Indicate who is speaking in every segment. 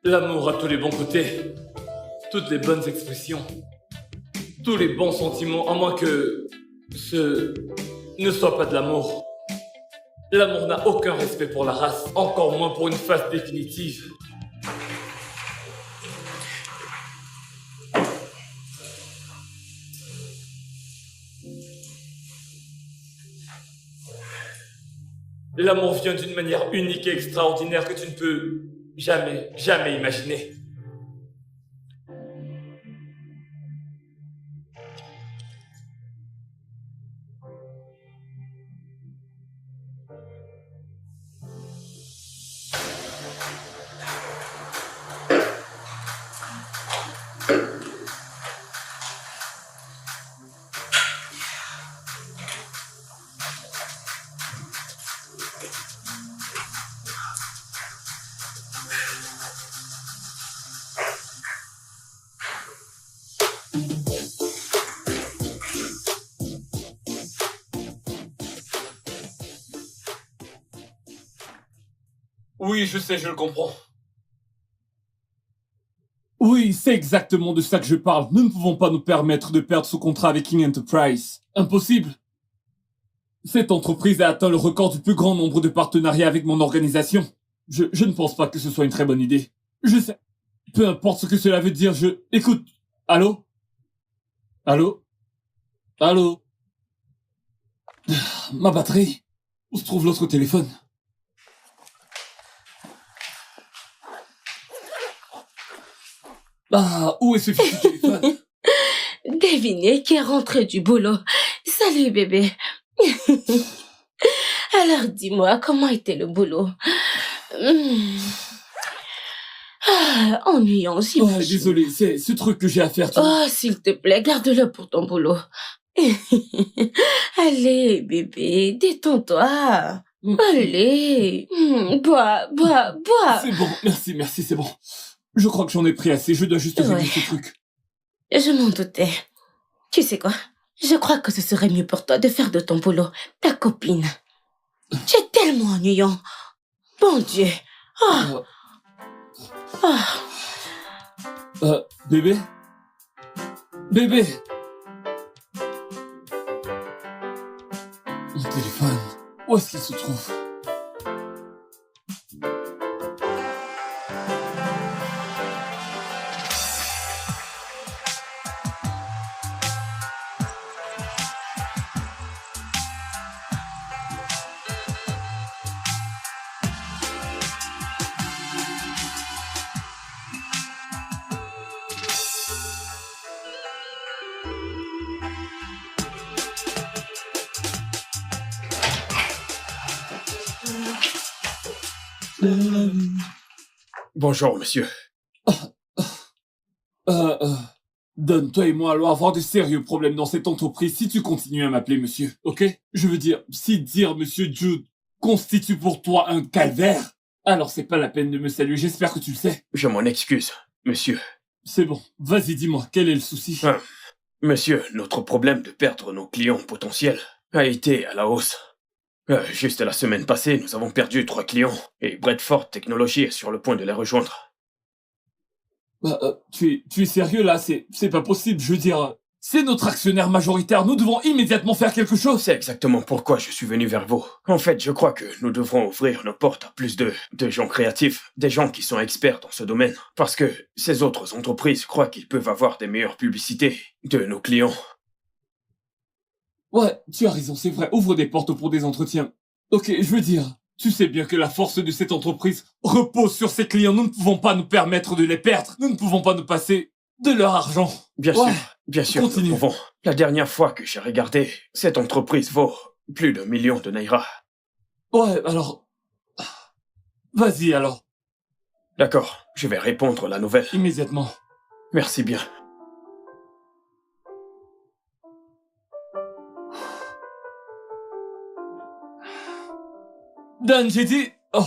Speaker 1: L'amour a tous les bons côtés, toutes les bonnes expressions, tous les bons sentiments, à moins que ce ne soit pas de l'amour. L'amour n'a aucun respect pour la race, encore moins pour une phase définitive. L'amour vient d'une manière unique et extraordinaire que tu ne peux jamais imaginer. Oui, je sais, je le comprends.
Speaker 2: Oui, c'est exactement de ça que je parle. Nous ne pouvons pas nous permettre de perdre ce contrat avec King Enterprise. Impossible. Cette entreprise a atteint le record du plus grand nombre de partenariats avec mon organisation. Je ne pense pas que ce soit une très bonne idée. Je sais. Peu importe ce que cela veut dire, Écoute. Allô? Allô? Allô? Ma batterie. Où se trouve l'autre téléphone? Ah, où est ce fichu téléphone?
Speaker 3: Devinez qui est rentré du boulot. Salut bébé. Alors dis-moi, comment était le boulot? Ennuyant, j'imagine.
Speaker 2: Désolé, c'est ce truc que j'ai à faire.
Speaker 3: Oh, s'il te plaît, garde-le pour ton boulot. Allez, bébé, détends-toi. Allez, bois.
Speaker 2: C'est bon, merci, c'est bon. Je crois que j'en ai pris assez, je dois juste régler ce truc.
Speaker 3: Je m'en doutais. Tu sais quoi? Je crois que ce serait mieux pour toi de faire de ton boulot ta copine. Tu es tellement ennuyant. Bon Dieu.
Speaker 2: Bébé? Bébé! Mon téléphone, où est-ce qu'il se trouve?
Speaker 4: Bonjour, monsieur.
Speaker 2: Don, toi et moi allons avoir de sérieux problèmes dans cette entreprise si tu continues à m'appeler monsieur, ok? Je veux dire, si dire monsieur Jude constitue pour toi un calvaire, alors c'est pas la peine de me saluer, j'espère que tu le sais.
Speaker 4: Je m'en excuse, monsieur.
Speaker 2: C'est bon, vas-y dis-moi, quel est le souci?
Speaker 4: Monsieur, notre problème de perdre nos clients potentiels a été à la hausse. Juste la semaine passée, nous avons perdu 3 clients et Bradford Technology est sur le point de les rejoindre.
Speaker 2: Tu es sérieux là? C'est pas possible, je veux dire... C'est notre actionnaire majoritaire, nous devons immédiatement faire quelque chose.
Speaker 4: C'est exactement pourquoi je suis venu vers vous. En fait, je crois que nous devrons ouvrir nos portes à plus de gens créatifs, des gens qui sont experts dans ce domaine. Parce que ces autres entreprises croient qu'ils peuvent avoir des meilleures publicités de nos clients.
Speaker 2: Ouais, tu as raison, c'est vrai, ouvre des portes pour des entretiens. Ok, je veux dire, tu sais bien que la force de cette entreprise repose sur ses clients, nous ne pouvons pas nous permettre de les perdre, nous ne pouvons pas nous passer de leur argent.
Speaker 4: Bien sûr,
Speaker 2: continue.
Speaker 4: nous pouvons. La dernière fois que j'ai regardé, cette entreprise vaut plus d'1 million de Naira.
Speaker 2: Ouais, alors... Vas-y alors.
Speaker 4: D'accord, je vais répondre la nouvelle.
Speaker 2: Immédiatement.
Speaker 4: Merci bien.
Speaker 2: Dan, j'ai dit... Oh.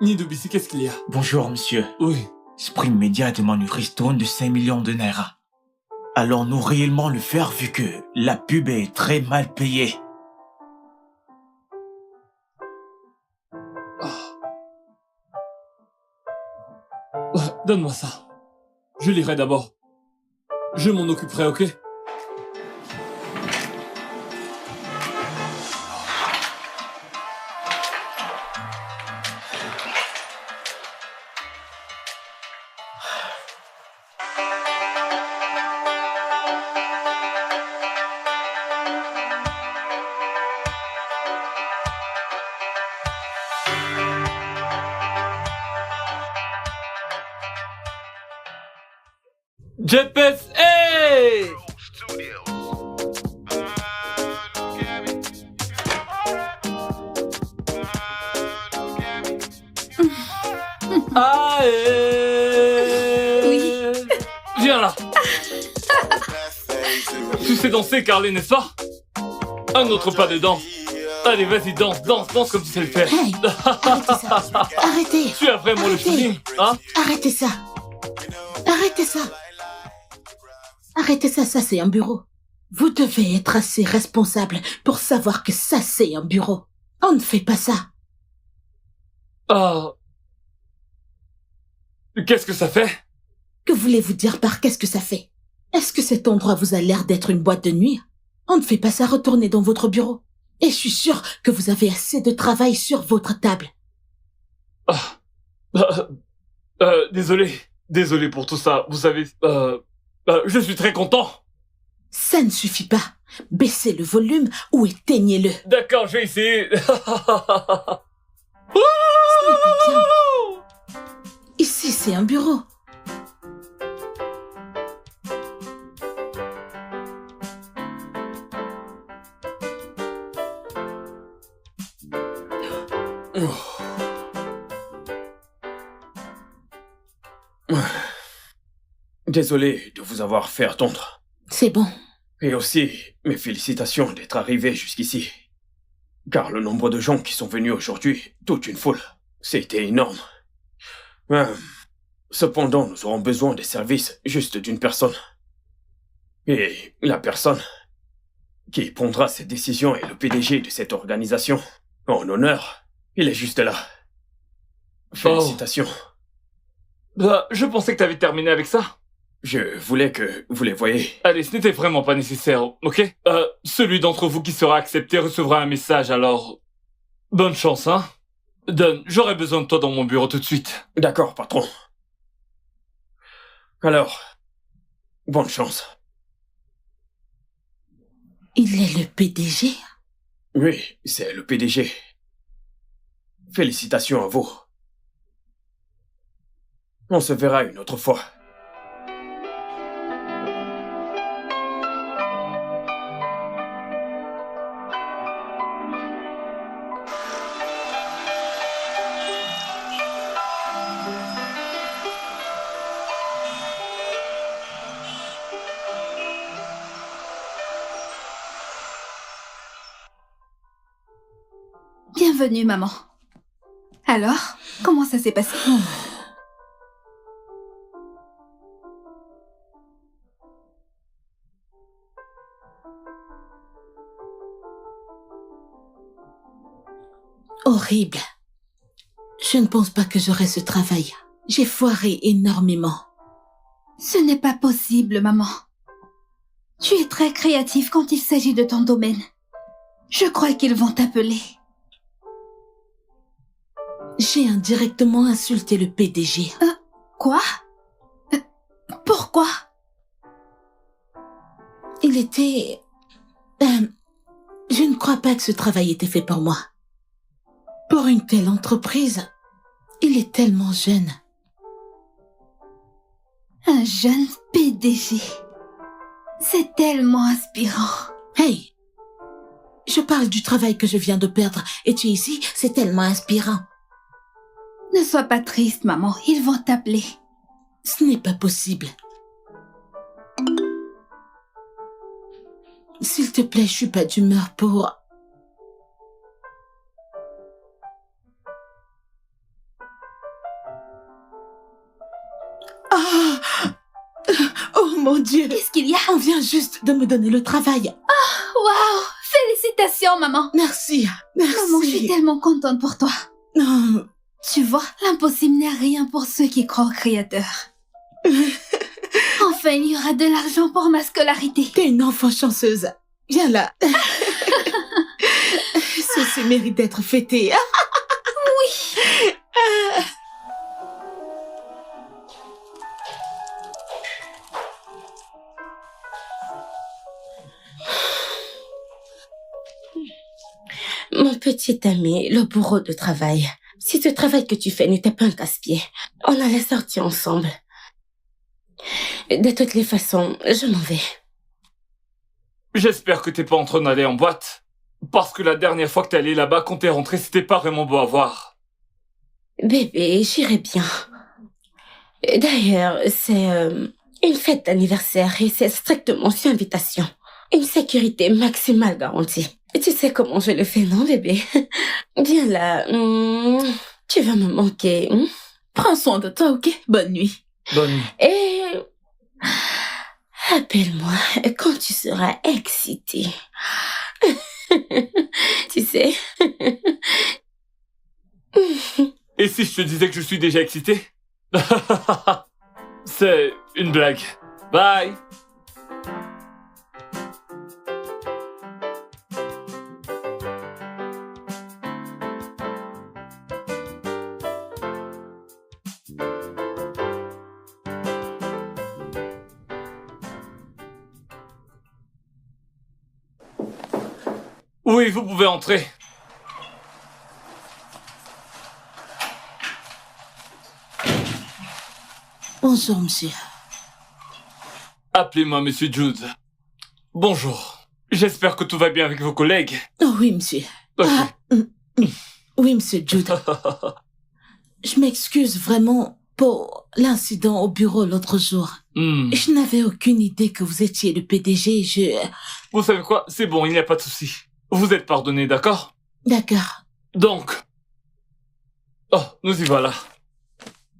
Speaker 2: Nidobisi, qu'est-ce qu'il y a?
Speaker 5: Bonjour, monsieur.
Speaker 2: Oui.
Speaker 5: Spring Media demande une ristourne de 5 millions de Naira. Allons-nous réellement le faire vu que la pub est très mal payée?
Speaker 2: Donne-moi ça. Je lirai d'abord. Je m'en occuperai, ok?
Speaker 1: JPS, hey!
Speaker 3: Oui.
Speaker 1: Viens là. Tu sais danser, Carly, n'est-ce pas? Un autre pas de danse. Allez, vas-y, danse comme tu sais le faire.
Speaker 3: Hey, arrêtez ça. Arrêtez.
Speaker 1: Tu as vraiment le
Speaker 3: Arrêtez.
Speaker 1: feeling, hein?
Speaker 3: Arrêtez ça. Arrêtez ça. Arrêtez ça, ça c'est un bureau. Vous devez être assez responsable pour savoir que ça c'est un bureau. On ne fait pas ça.
Speaker 1: Ah. Qu'est-ce que ça fait?
Speaker 3: Que voulez-vous dire par qu'est-ce que ça fait? Est-ce que cet endroit vous a l'air d'être une boîte de nuit? On ne fait pas ça, retournez dans votre bureau. Et je suis sûre que vous avez assez de travail sur votre table.
Speaker 1: Désolé pour tout ça. Vous savez, je suis très content.
Speaker 3: Ça ne suffit pas. Baissez le volume ou éteignez-le.
Speaker 1: D'accord, je vais essayer.
Speaker 3: Ce n'est pas bien. Ici, c'est un bureau.
Speaker 4: Désolé de vous avoir fait attendre.
Speaker 3: C'est bon.
Speaker 4: Et aussi, mes félicitations d'être arrivé jusqu'ici. Car le nombre de gens qui sont venus aujourd'hui, toute une foule, c'était énorme. Cependant, nous aurons besoin des services juste d'une personne. Et la personne qui prendra cette décision est le PDG de cette organisation. En honneur, il est juste là. Félicitations.
Speaker 1: Je pensais que t'avais terminé avec ça.
Speaker 4: Je voulais que vous les voyiez.
Speaker 1: Allez, ce n'était vraiment pas nécessaire, ok? Celui d'entre vous qui sera accepté recevra un message, alors... Bonne chance, hein? Don, j'aurai besoin de toi dans mon bureau tout de suite.
Speaker 4: D'accord, patron. Alors, bonne chance.
Speaker 3: Il est le PDG?
Speaker 4: Oui, c'est le PDG. Félicitations à vous. On se verra une autre fois.
Speaker 6: Bienvenue, maman. Alors, comment ça s'est passé?
Speaker 3: Horrible. Je ne pense pas que j'aurai ce travail. J'ai foiré énormément.
Speaker 6: Ce n'est pas possible, maman. Tu es très créatif quand il s'agit de ton domaine. Je crois qu'ils vont t'appeler.
Speaker 3: J'ai indirectement insulté le PDG.
Speaker 6: Quoi? Pourquoi?
Speaker 3: Il était... je ne crois pas que ce travail était fait pour moi. Pour une telle entreprise, il est tellement jeune.
Speaker 6: Un jeune PDG. C'est tellement inspirant.
Speaker 3: Hey! Je parle du travail que je viens de perdre et tu es ici, c'est tellement inspirant.
Speaker 6: Ne sois pas triste, maman. Ils vont t'appeler.
Speaker 3: Ce n'est pas possible. S'il te plaît, je suis pas d'humeur pour... Ah! Oh mon Dieu!
Speaker 6: Qu'est-ce qu'il y a?
Speaker 3: On vient juste de me donner le travail.
Speaker 6: Waouh! Félicitations, maman.
Speaker 3: Merci, merci.
Speaker 6: Maman, je suis tellement contente pour toi.
Speaker 3: Oh,
Speaker 6: Tu vois, l'impossible n'est rien pour ceux qui croient au Créateur. Enfin, il y aura de l'argent pour ma scolarité.
Speaker 3: t'es une enfant chanceuse. Viens là. Ceci mérite d'être fêté. Mon petit ami, le bourreau de travail. Si ce travail que tu fais n'était pas un casse-pied, on allait sortir ensemble. De toutes les façons, je m'en vais.
Speaker 1: J'espère que t'es pas en train d'aller en boîte. Parce que la dernière fois que t'es allé là-bas, quand t'es rentré, c'était pas vraiment beau à voir.
Speaker 3: Bébé, j'irai bien. D'ailleurs, c'est une fête d'anniversaire et c'est strictement sur invitation. Une sécurité maximale garantie. Et tu sais comment je le fais, non, bébé? Viens là. Tu vas me manquer. Prends soin de toi, ok? Bonne nuit.
Speaker 1: Bonne nuit.
Speaker 3: Et... appelle-moi quand tu seras excitée. Tu sais?
Speaker 1: Et si je te disais que je suis déjà excité? C'est une blague. Bye. Oui, vous pouvez entrer.
Speaker 3: Bonjour, monsieur.
Speaker 1: Appelez-moi Monsieur Jude. Bonjour. J'espère que tout va bien avec vos collègues.
Speaker 3: Oh oui, monsieur.
Speaker 1: Ok.
Speaker 3: Oui, monsieur Jude. Je m'excuse vraiment pour l'incident au bureau l'autre jour. Je n'avais aucune idée que vous étiez le PDG,
Speaker 1: Vous savez quoi? C'est bon, il n'y a pas de souci. Vous êtes pardonné, d'accord?
Speaker 3: D'accord.
Speaker 1: Donc... Oh, nous y voilà.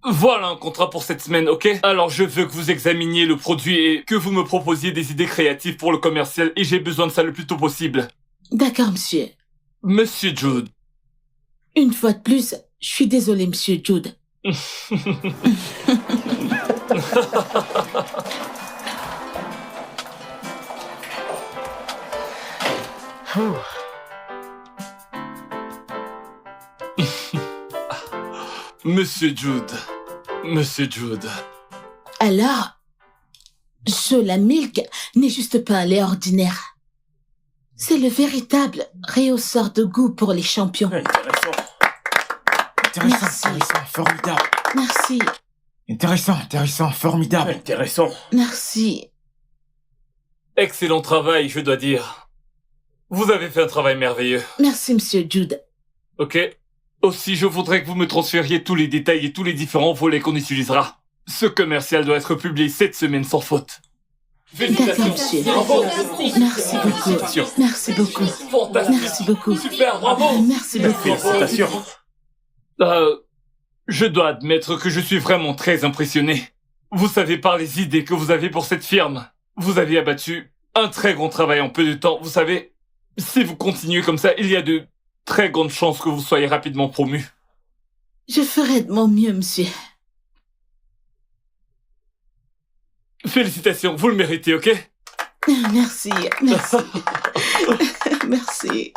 Speaker 1: Voilà un contrat pour cette semaine, ok? Alors je veux que vous examiniez le produit et que vous me proposiez des idées créatives pour le commercial et j'ai besoin de ça le plus tôt possible.
Speaker 3: D'accord, monsieur.
Speaker 1: Monsieur Jude.
Speaker 3: Une fois de plus, je suis désolée, monsieur Jude.
Speaker 1: Monsieur Jude. Monsieur Jude.
Speaker 3: Alors, Jola Milk n'est juste pas un lait ordinaire. C'est le véritable rehausseur de goût pour les champions.
Speaker 4: Intéressant.
Speaker 3: Merci.
Speaker 5: Intéressant, formidable.
Speaker 3: Merci,
Speaker 5: Intéressant, formidable.
Speaker 4: Intéressant.
Speaker 3: merci.
Speaker 1: Excellent travail, je dois dire. Vous avez fait un travail merveilleux,
Speaker 3: Merci, monsieur Jude.
Speaker 1: ok? Aussi, je voudrais que vous me transfériez tous les détails et tous les différents volets qu'on utilisera. Ce commercial doit être publié cette semaine sans faute.
Speaker 3: D'accord, monsieur.
Speaker 1: Bravo.
Speaker 3: Merci beaucoup.
Speaker 4: Félicitations.
Speaker 3: Merci beaucoup.
Speaker 1: Fantastique.
Speaker 3: Merci beaucoup.
Speaker 1: Super, bravo.
Speaker 3: Merci beaucoup.
Speaker 4: Félicitations.
Speaker 1: Je dois admettre que je suis vraiment très impressionné. Vous savez, par les idées que vous avez pour cette firme, vous avez abattu un très grand travail en peu de temps. Vous savez, si vous continuez comme ça, il y a de très grandes chances que vous soyez rapidement promu.
Speaker 3: Je ferai de mon mieux, monsieur.
Speaker 1: Félicitations, vous le méritez, ok?
Speaker 3: Merci, merci. Merci.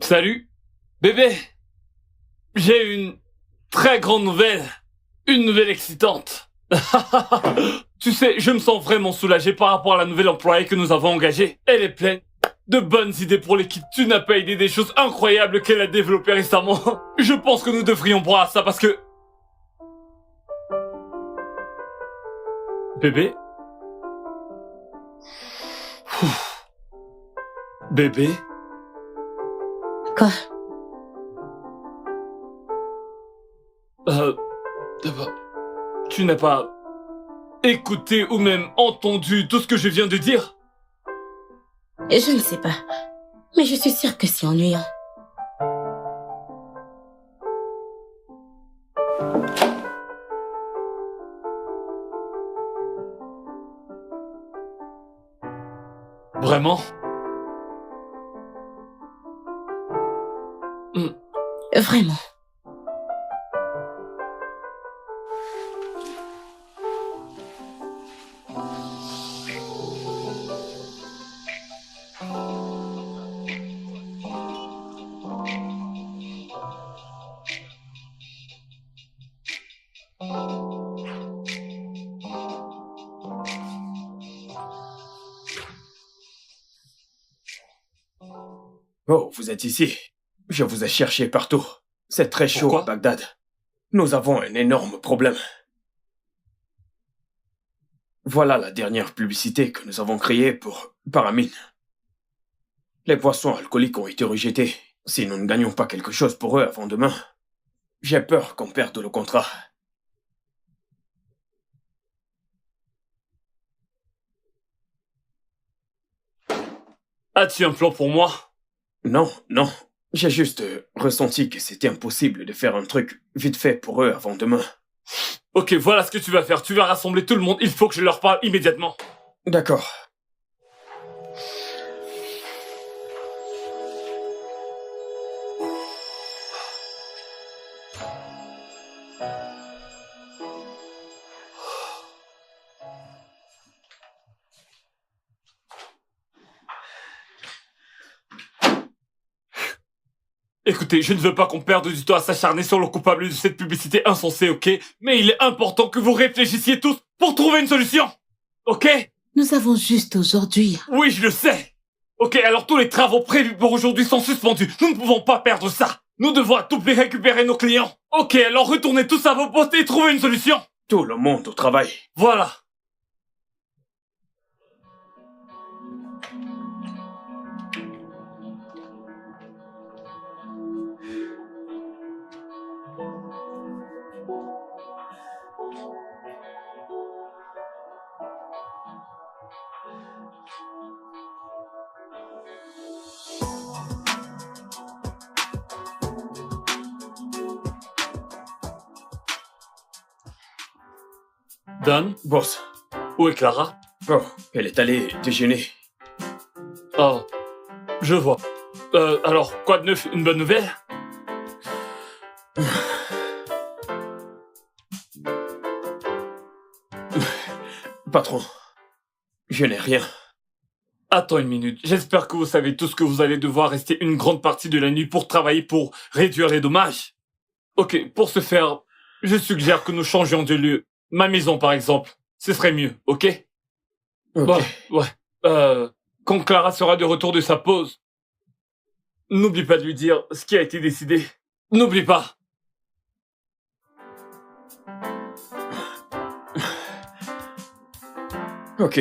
Speaker 1: Salut, bébé. J'ai une très grande nouvelle. Une nouvelle excitante. Tu sais, je me sens vraiment soulagé par rapport à la nouvelle employée que nous avons engagée. Elle est pleine de bonnes idées pour l'équipe. Tu n'as pas idée des choses incroyables qu'elle a développées récemment. Je pense que nous devrions boire à ça parce que... Bébé? Bébé?
Speaker 3: Quoi?
Speaker 1: Tu n'as pas écouté ou même entendu tout ce que je viens de dire?
Speaker 3: Je ne sais pas. Mais je suis sûre que c'est ennuyant.
Speaker 1: Vraiment?
Speaker 3: Vraiment.
Speaker 4: Oh, vous êtes ici. Je vous ai cherché partout. C'est très chaud
Speaker 1: Pourquoi?
Speaker 4: à Bagdad. Nous avons un énorme problème. Voilà la dernière publicité que nous avons créée pour Paramine. Les boissons alcooliques ont été rejetées. Si nous ne gagnons pas quelque chose pour eux avant demain, j'ai peur qu'on perde le contrat.
Speaker 1: As-tu un plan pour moi?
Speaker 4: Non, non. J'ai juste ressenti que c'était impossible de faire un truc vite fait pour eux avant demain.
Speaker 1: Ok, voilà ce que tu vas faire. Tu vas rassembler tout le monde. Il faut que je leur parle immédiatement.
Speaker 4: D'accord.
Speaker 1: Écoutez, je ne veux pas qu'on perde du temps à s'acharner sur le coupable de cette publicité insensée, ok? Mais il est important que vous réfléchissiez tous pour trouver une solution. Ok?
Speaker 3: Nous avons juste aujourd'hui.
Speaker 1: Oui, je le sais. Ok, alors tous les travaux prévus pour aujourd'hui sont suspendus. Nous ne pouvons pas perdre ça. Nous devons à tout prix récupérer nos clients. Ok, alors retournez tous à vos postes et trouvez une solution.
Speaker 4: Tout le monde au travail.
Speaker 1: Voilà. Dan,
Speaker 4: Boss.
Speaker 1: où est Clara?
Speaker 4: Oh, elle est allée déjeuner.
Speaker 1: Oh, je vois. Alors, quoi de neuf? Une bonne nouvelle?
Speaker 4: Patron, je n'ai rien.
Speaker 1: Attends une minute. J'espère que vous savez tous que vous allez devoir rester une grande partie de la nuit pour travailler pour réduire les dommages. Ok, pour ce faire, je suggère que nous changions de lieu. Ma maison, par exemple. Ce serait mieux, ok?
Speaker 4: Ok.
Speaker 1: Ouais. Quand Clara sera de retour de sa pause, n'oublie pas de lui dire ce qui a été décidé. N'oublie pas.
Speaker 4: Ok.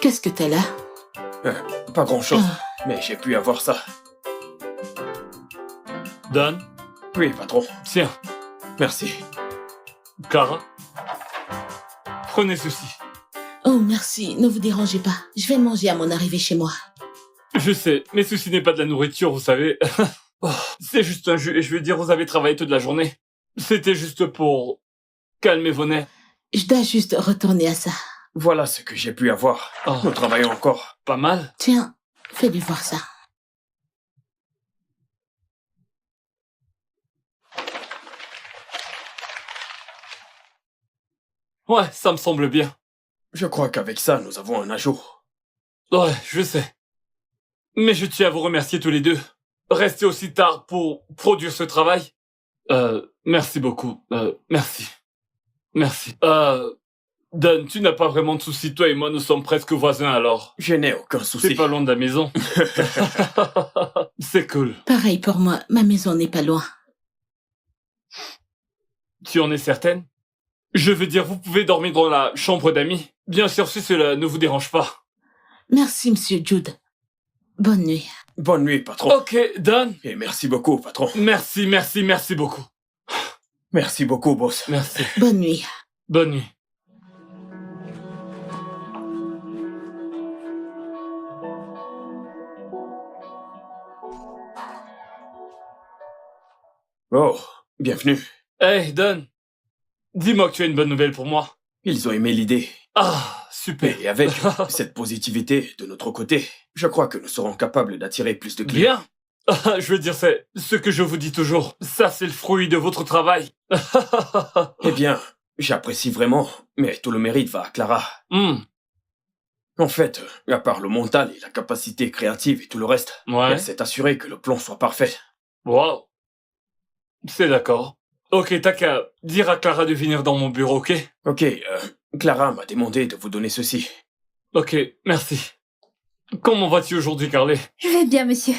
Speaker 7: Qu'est-ce que t'as là?
Speaker 4: Pas grand-chose, mais j'ai pu avoir ça.
Speaker 1: Dan,
Speaker 4: Oui, patron.
Speaker 1: tiens,
Speaker 4: Merci.
Speaker 1: Clara, prenez ceci.
Speaker 7: Oh, merci, ne vous dérangez pas. Je vais manger à mon arrivée chez moi.
Speaker 1: Je sais, mais ceci n'est pas de la nourriture, vous savez. Oh, c'est juste un jus, et je veux dire, vous avez travaillé toute la journée. C'était juste pour calmer vos nerfs.
Speaker 7: Je dois juste retourner à ça.
Speaker 4: Voilà ce que j'ai pu avoir.
Speaker 1: Oh,
Speaker 4: Nous travaillons encore.
Speaker 1: pas mal.
Speaker 7: Tiens, fais-lui voir ça.
Speaker 1: Ouais, ça me semble bien.
Speaker 4: Je crois qu'avec ça, nous avons un ajout.
Speaker 1: Ouais, je sais. Mais je tiens à vous remercier tous les deux. Rester aussi tard pour produire ce travail. Merci beaucoup. Merci. Merci. Dan, tu n'as pas vraiment de soucis. Toi et moi, nous sommes presque voisins alors.
Speaker 4: Je n'ai aucun
Speaker 1: C'est
Speaker 4: souci.
Speaker 1: pas loin de la maison. C'est cool.
Speaker 7: Pareil pour moi, ma maison n'est pas loin.
Speaker 1: Tu en es certaine? Je veux dire, vous pouvez dormir dans la chambre d'amis. Bien sûr, si cela ne vous dérange pas.
Speaker 7: Merci, monsieur Jude. Bonne nuit.
Speaker 4: Bonne nuit, patron.
Speaker 1: Ok, Dan.
Speaker 4: Et merci beaucoup, patron.
Speaker 1: Merci beaucoup.
Speaker 4: Merci beaucoup, boss.
Speaker 1: Merci.
Speaker 7: Bonne nuit.
Speaker 1: Bonne nuit.
Speaker 4: Oh, bienvenue.
Speaker 1: Hey, Dan. Dis-moi que tu as une bonne nouvelle pour moi.
Speaker 4: Ils ont aimé l'idée.
Speaker 1: Ah, super.
Speaker 4: Et avec cette positivité de notre côté, je crois que nous serons capables d'attirer plus de clients.
Speaker 1: Bien. Je veux dire, c'est ce que je vous dis toujours. Ça, c'est le fruit de votre travail.
Speaker 4: Eh bien, j'apprécie vraiment, mais tout le mérite va à Clara.
Speaker 1: Hmm,
Speaker 4: En fait, à part le mental et la capacité créative et tout le reste,
Speaker 1: ouais.
Speaker 4: elle s'est assurée que le plan soit parfait.
Speaker 1: Wow. C'est d'accord. Ok, t'as qu'à dire à Clara de venir dans mon bureau, ok?
Speaker 4: Ok, Clara m'a demandé de vous donner ceci.
Speaker 1: Ok, merci. Comment vas-tu aujourd'hui, Carly?
Speaker 6: Je vais bien, monsieur.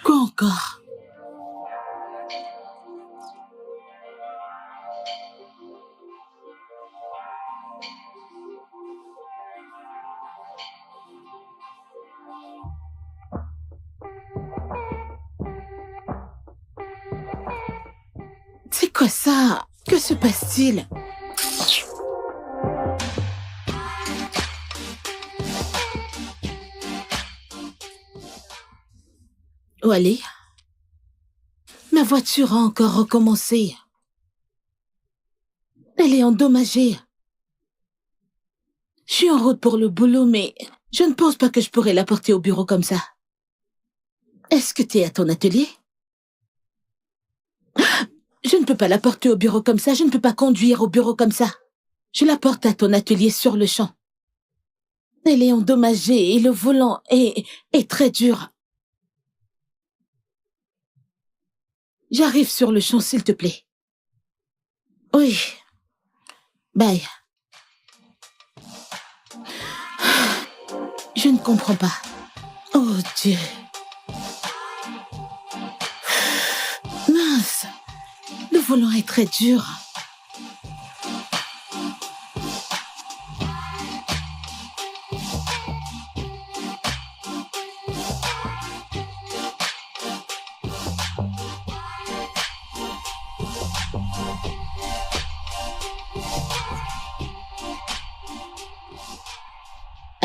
Speaker 7: Quoi encore? C'est quoi ça? Que se passe-t-il? Où aller? Ma voiture a encore recommencé. Elle est endommagée. Je suis en route pour le boulot, mais je ne pense pas que je pourrais la porter au bureau comme ça. Est-ce que tu es à ton atelier? Je ne peux pas la porter au bureau comme ça, je ne peux pas conduire au bureau comme ça. Je la porte à ton atelier sur le champ. Elle est endommagée et le volant est très dur. J'arrive sur le champ, s'il te plaît. Oui. Bye. Je ne comprends pas. Oh Dieu. Mince. Le volant est très dur.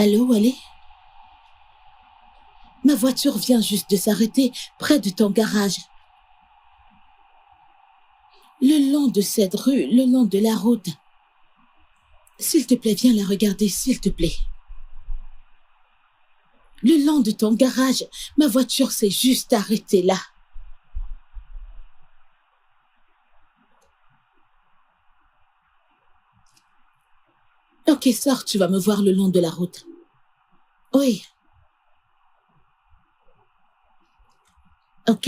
Speaker 7: Allô, Wally? Ma voiture vient juste de s'arrêter près de ton garage. Le long de cette rue, le long de la route. S'il te plaît, viens la regarder, s'il te plaît. Le long de ton garage, ma voiture s'est juste arrêtée là. Ok, sors, tu vas me voir le long de la route. Oui. Ok.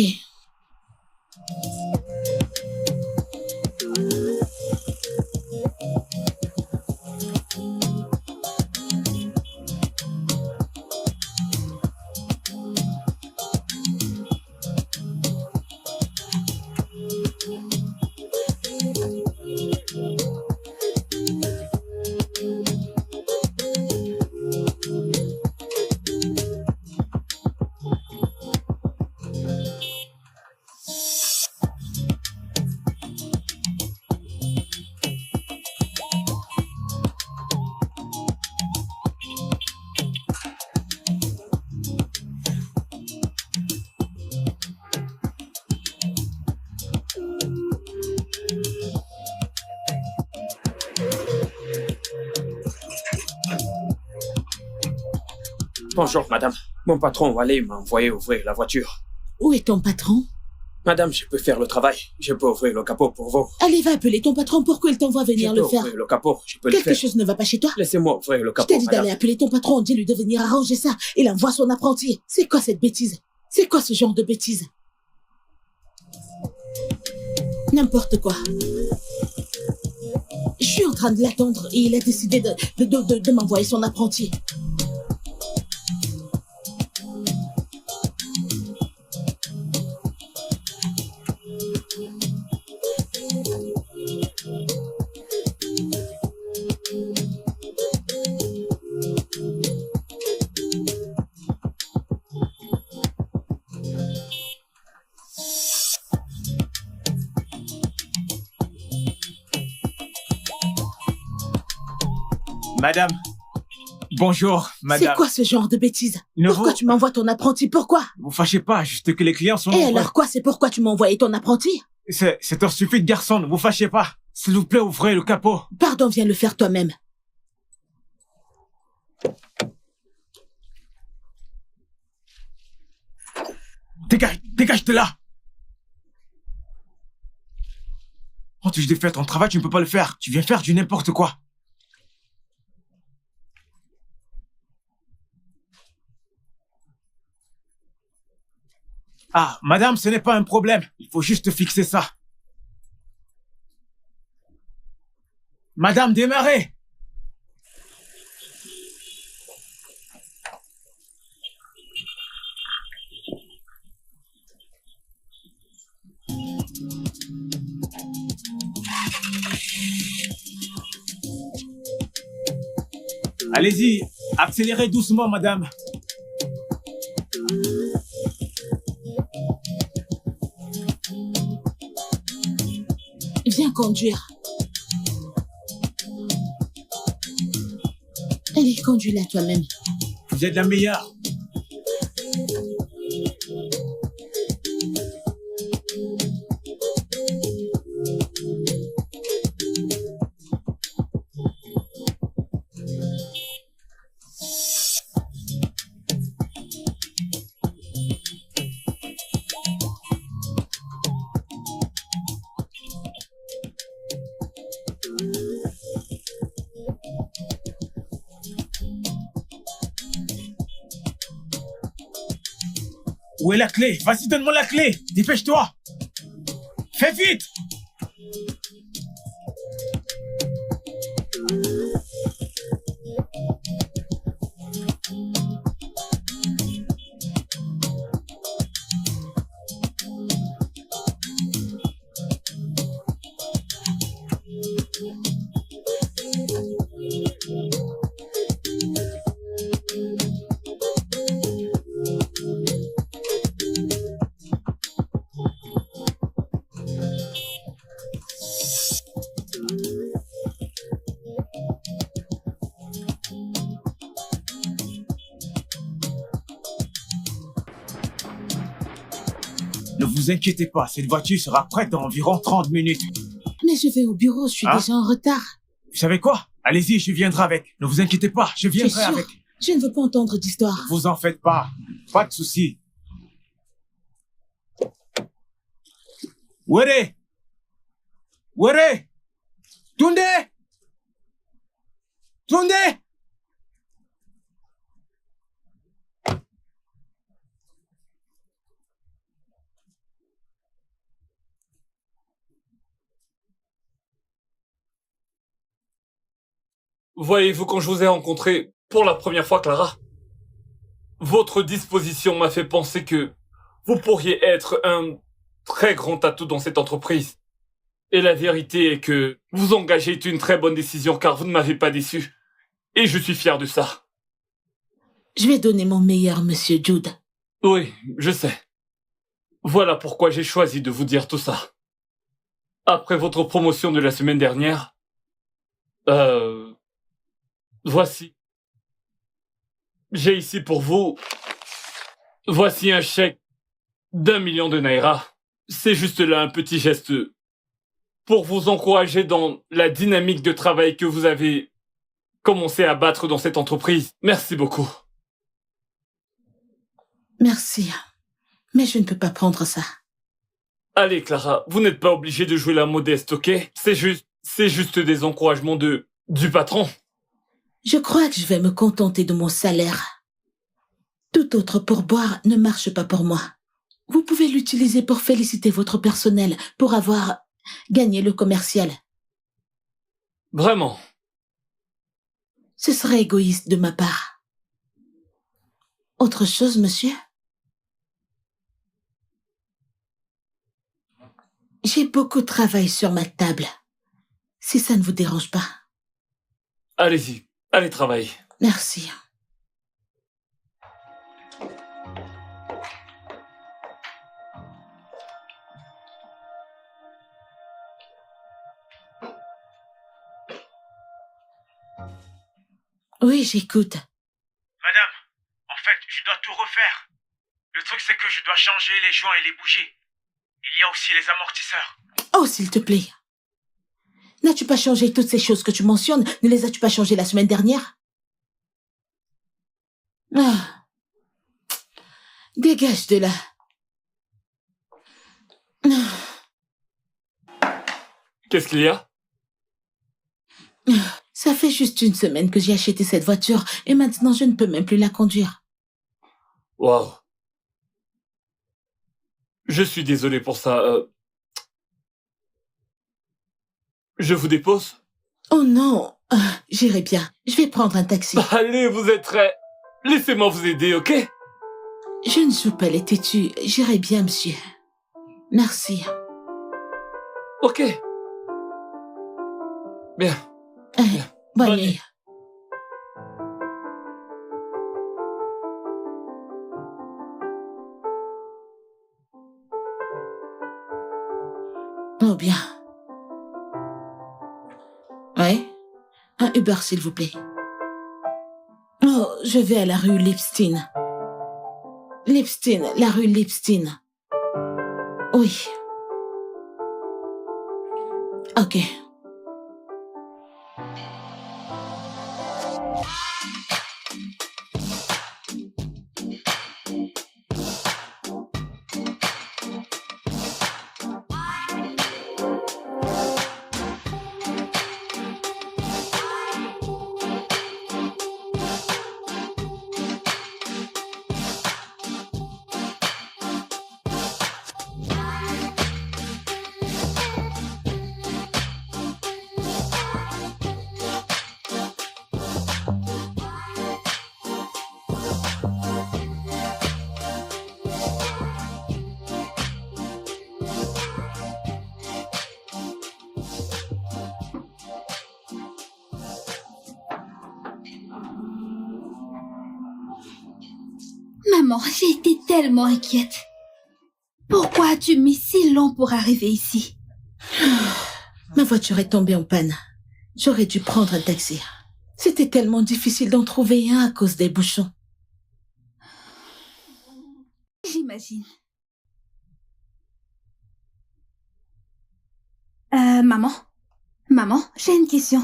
Speaker 4: Bonjour, madame. Mon patron Wally m'a envoyé ouvrir la voiture.
Speaker 7: Où est ton patron?
Speaker 4: Madame, je peux faire le travail. Je peux ouvrir le capot pour vous.
Speaker 7: Allez, va appeler ton patron. Pourquoi il t'envoie venir le faire?
Speaker 4: Je peux ouvrir le capot, je peux le
Speaker 7: Quelque
Speaker 4: faire.
Speaker 7: chose ne va pas chez toi?
Speaker 4: Laissez-moi ouvrir le
Speaker 7: Je
Speaker 4: capot,
Speaker 7: t'ai dit
Speaker 4: madame.
Speaker 7: d'aller appeler ton patron, dis-lui de venir arranger ça. Il envoie son apprenti. C'est quoi cette bêtise? C'est quoi ce genre de bêtise? N'importe quoi. Je suis en train de l'attendre et il a décidé de m'envoyer son apprenti.
Speaker 5: Madame. Bonjour, madame.
Speaker 7: C'est quoi ce genre de bêtise?
Speaker 5: Ne
Speaker 7: Pourquoi
Speaker 5: vous-
Speaker 7: tu m'envoies ton apprenti? Pourquoi?
Speaker 5: Vous fâchez pas, juste que les clients sont
Speaker 7: Et
Speaker 5: nombreux.
Speaker 7: alors quoi? C'est pourquoi tu m'as envoyé ton apprenti?
Speaker 5: C'est heure suffit de garçon, ne vous fâchez pas. S'il vous plaît, ouvrez le capot.
Speaker 7: Pardon, viens le faire toi-même.
Speaker 5: Dégage de là. Oh, tu de faire ton travail, tu ne peux pas le faire. Tu viens faire du n'importe quoi. Ah, madame, ce n'est pas un problème. Il faut juste fixer ça. Madame, démarrez. Allez-y, accélérez doucement, madame.
Speaker 7: Viens conduire. Allez, conduis-la toi-même.
Speaker 5: Vous êtes la meilleure. Où est la clé? Vas-y, donne-moi la clé. Dépêche-toi. Fais vite. vous inquiétez pas, cette voiture sera prête dans environ 30 minutes.
Speaker 7: Mais je vais au bureau, je suis
Speaker 5: Ah.
Speaker 7: déjà en retard.
Speaker 5: Vous savez quoi? Allez-y, je viendrai avec. Ne vous inquiétez pas, je
Speaker 7: Tu es
Speaker 5: viendrai
Speaker 7: sûr?
Speaker 5: avec.
Speaker 7: Je ne veux pas entendre d'histoire.
Speaker 5: Vous en faites pas. Pas de souci. Were! Were! Tunde! Tunde!
Speaker 1: Voyez-vous, quand je vous ai rencontré pour la première fois, Clara, votre disposition m'a fait penser que vous pourriez être un très grand atout dans cette entreprise. Et la vérité est que vous engager est une très bonne décision car vous ne m'avez pas déçu. Et je suis fier de ça.
Speaker 7: Je vais donner mon meilleur, monsieur Jude.
Speaker 1: Oui, je sais. Voilà pourquoi j'ai choisi de vous dire tout ça. Après votre promotion de la semaine dernière, voici. J'ai ici pour vous, voici un chèque d'1 million de naira. C'est juste là un petit geste pour vous encourager dans la dynamique de travail que vous avez commencé à battre dans cette entreprise. Merci beaucoup.
Speaker 7: Merci. Mais je ne peux pas prendre ça.
Speaker 1: Allez, Clara, vous n'êtes pas obligée de jouer la modeste, ok? C'est juste des encouragements du patron.
Speaker 7: Je crois que je vais me contenter de mon salaire. Tout autre pourboire ne marche pas pour moi. Vous pouvez l'utiliser pour féliciter votre personnel pour avoir gagné le commercial.
Speaker 1: Vraiment.
Speaker 7: Ce serait égoïste de ma part. Autre chose, monsieur? J'ai beaucoup de travail sur ma table. Si ça ne vous dérange pas.
Speaker 1: Allez-y, allez travailler.
Speaker 7: Merci. Oui, j'écoute.
Speaker 5: Madame, en fait, je dois tout refaire. Le truc, c'est que je dois changer les joints et les bougies. Il y a aussi les amortisseurs.
Speaker 7: Oh, s'il te plaît. N'as-tu pas changé toutes ces choses que tu mentionnes? Ne les as-tu pas changées la semaine dernière? Ah. Dégage de là.
Speaker 1: Qu'est-ce qu'il y a?
Speaker 7: Ça fait juste une semaine que j'ai acheté cette voiture et maintenant je ne peux même plus la conduire.
Speaker 1: Waouh. Je suis désolé pour ça. Je vous dépose?
Speaker 7: Oh non, j'irai bien. Je vais prendre un taxi.
Speaker 1: Allez, vous êtes très... Laissez-moi vous aider, ok?
Speaker 7: Je ne joue pas les têtus. J'irai bien, monsieur. Merci.
Speaker 1: Ok. Bien.
Speaker 7: Bonne
Speaker 1: Bonne
Speaker 7: nuit.
Speaker 1: nuit.
Speaker 7: Oh bien. Oui? Un Uber, s'il vous plaît. Oh, je vais à la rue Lipstein. Lipstein, la rue Lipstein. Oui. Ok.
Speaker 6: Maman, j'ai été tellement inquiète. Pourquoi as-tu mis si long pour arriver ici?
Speaker 7: Ma voiture est tombée en panne. J'aurais dû prendre un taxi. C'était tellement difficile d'en trouver un à cause des bouchons.
Speaker 6: J'imagine. Maman? Maman, j'ai une question.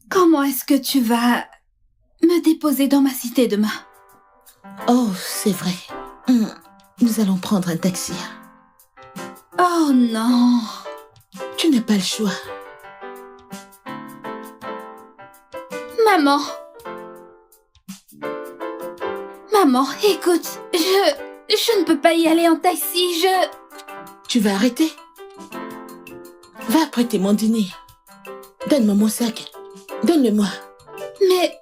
Speaker 6: Comment est-ce que tu vas me déposer dans ma cité demain?
Speaker 7: Oh, c'est vrai. Nous allons prendre un taxi.
Speaker 6: Oh non.
Speaker 7: Tu n'as pas le choix.
Speaker 6: Maman. Maman, écoute, je ne peux pas y aller en taxi,
Speaker 7: Tu vas arrêter? Va prêter mon dîner. Donne-moi mon sac. Donne-le-moi.
Speaker 6: Mais...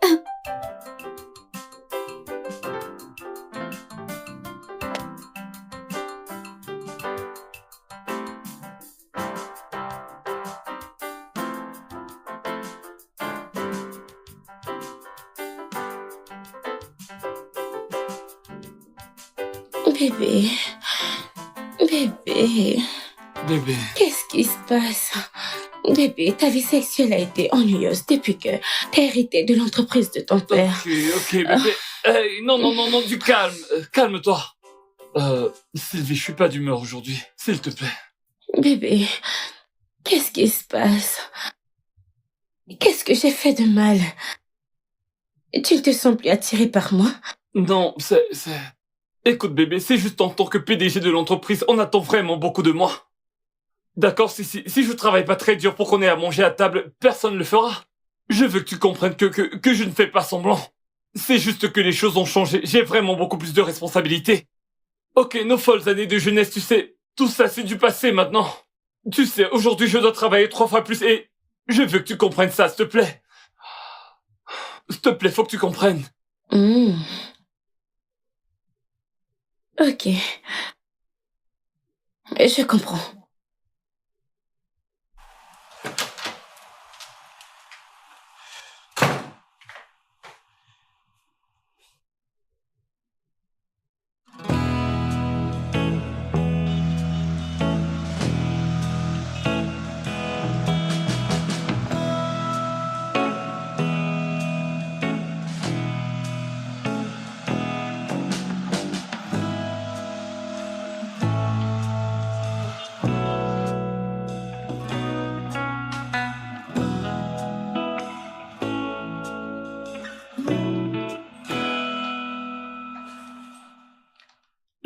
Speaker 3: Bébé. Bébé.
Speaker 1: Bébé.
Speaker 3: Qu'est-ce qui se passe? Bébé, ta vie sexuelle a été ennuyeuse depuis que t'as hérité de l'entreprise de ton père.
Speaker 1: Ok, bébé. Hey, non, du calme. Calme-toi. Sylvie, je suis pas d'humeur aujourd'hui. S'il te plaît.
Speaker 3: Bébé, qu'est-ce qui se passe? Qu'est-ce que j'ai fait de mal? Tu ne te sens plus attiré par moi?
Speaker 1: Non, c'est... Écoute, bébé, c'est juste en tant que PDG de l'entreprise, on attend vraiment beaucoup de moi. D'accord, si je travaille pas très dur pour qu'on ait à manger à table, personne ne le fera. Je veux que tu comprennes que je ne fais pas semblant. C'est juste que les choses ont changé, j'ai vraiment beaucoup plus de responsabilités. Ok, nos folles années de jeunesse, tu sais, tout ça c'est du passé maintenant. Tu sais, aujourd'hui je dois travailler 3 fois plus et je veux que tu comprennes ça, s'il te plaît. S'il te plaît, faut que tu comprennes.
Speaker 3: Ok. Je comprends.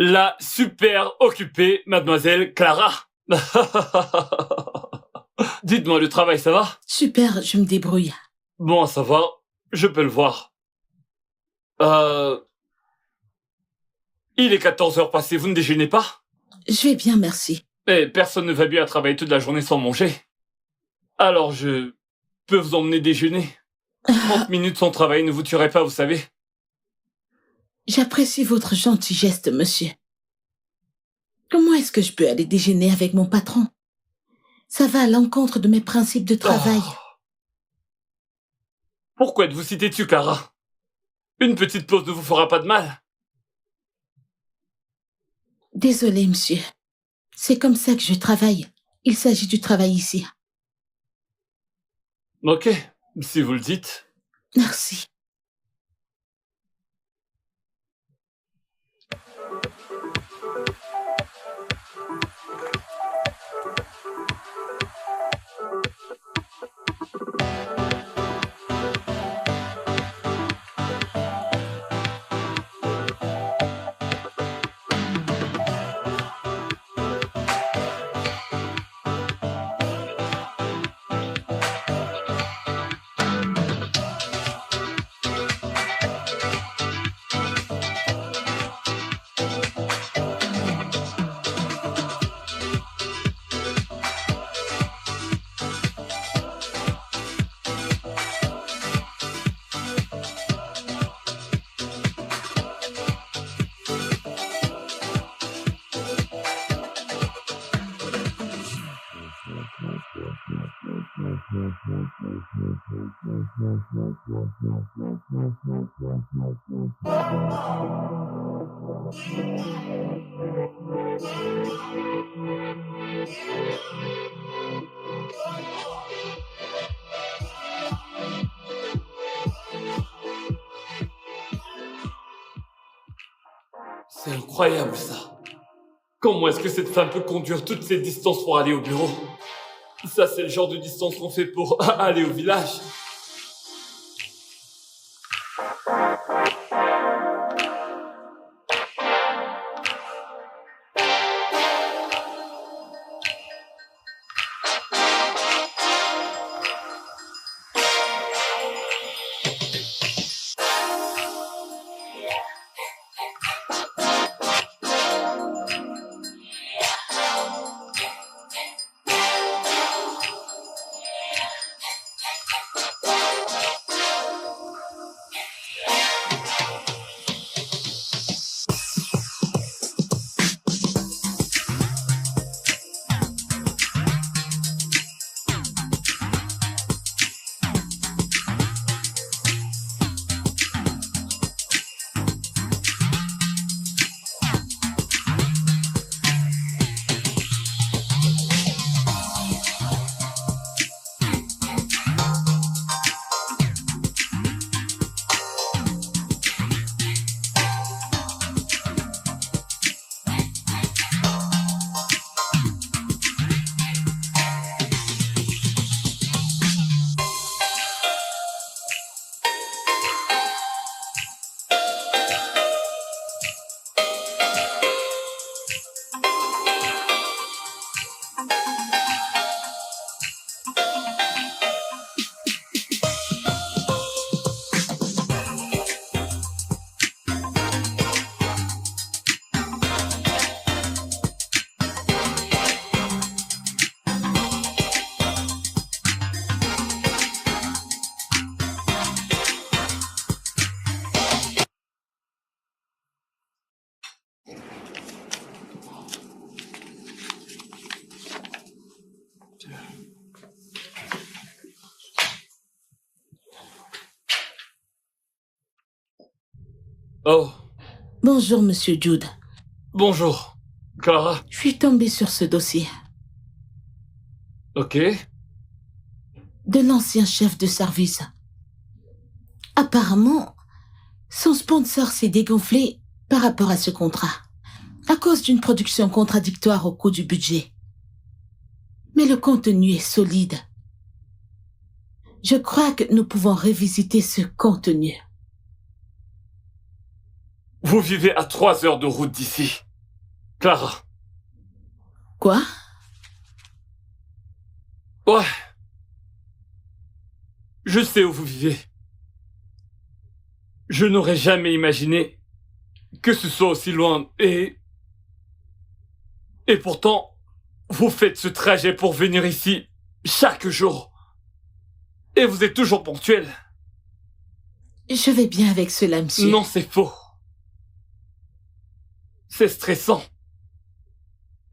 Speaker 1: La super occupée mademoiselle Clara. Dites-moi, le travail, ça va?
Speaker 7: Super, je me débrouille.
Speaker 1: Bon, ça va. Je peux le voir. Il est 14 heures passées, vous ne déjeunez pas?
Speaker 7: Je vais bien, merci.
Speaker 1: Mais personne ne va bien à travailler toute la journée sans manger. Alors je peux vous emmener déjeuner. 30 minutes sans travail ne vous tuerait pas, vous savez.
Speaker 7: J'apprécie votre gentil geste, monsieur. Comment est-ce que je peux aller déjeuner avec mon patron? Ça va à l'encontre de mes principes de travail.
Speaker 1: Pourquoi êtes-vous si têtu, Clara? Une petite pause ne vous fera pas de mal.
Speaker 7: Désolé, monsieur. C'est comme ça que je travaille. Il s'agit du travail ici.
Speaker 1: Ok, si vous le dites.
Speaker 7: Merci.
Speaker 1: C'est incroyable, ça. Comment est-ce que cette femme peut conduire toutes ces distances pour aller au bureau? Ça, c'est le genre de distance qu'on fait pour aller au village. Oh,
Speaker 7: Bonjour, Monsieur Jude.
Speaker 1: bonjour. Clara.
Speaker 7: Je suis tombée sur ce dossier
Speaker 1: Ok.
Speaker 7: de l'ancien chef de service. Apparemment, son sponsor s'est dégonflé par rapport à ce contrat, à cause d'une production contradictoire au coût du budget. Mais le contenu est solide. Je crois que nous pouvons revisiter ce contenu.
Speaker 1: Vous vivez à 3 heures de route d'ici. Clara.
Speaker 7: Quoi?
Speaker 1: Ouais. Je sais où vous vivez. Je n'aurais jamais imaginé que ce soit aussi loin et pourtant, vous faites ce trajet pour venir ici chaque jour. Et vous êtes toujours ponctuel.
Speaker 7: Je vais bien avec cela, monsieur.
Speaker 1: Non, c'est faux. C'est stressant.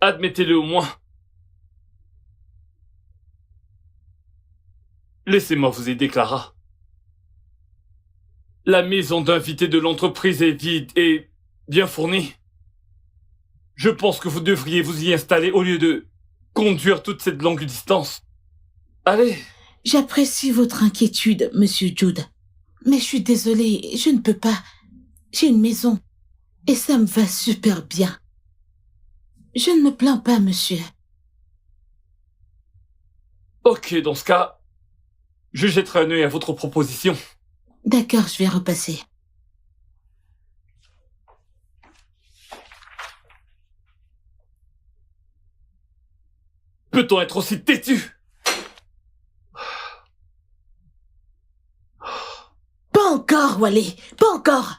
Speaker 1: Admettez-le au moins. Laissez-moi vous aider, Clara. La maison d'invité de l'entreprise est vide et bien fournie. Je pense que vous devriez vous y installer au lieu de conduire toute cette longue distance. Allez.
Speaker 7: J'apprécie votre inquiétude, Monsieur Jude. Mais je suis désolée, je ne peux pas. J'ai une maison. Et ça me va super bien. Je ne me plains pas, monsieur.
Speaker 1: Ok, dans ce cas, je jetterai un œil à votre proposition.
Speaker 7: D'accord, je vais repasser.
Speaker 1: Peut-on être aussi têtu?
Speaker 7: Pas encore, Wally. Pas encore.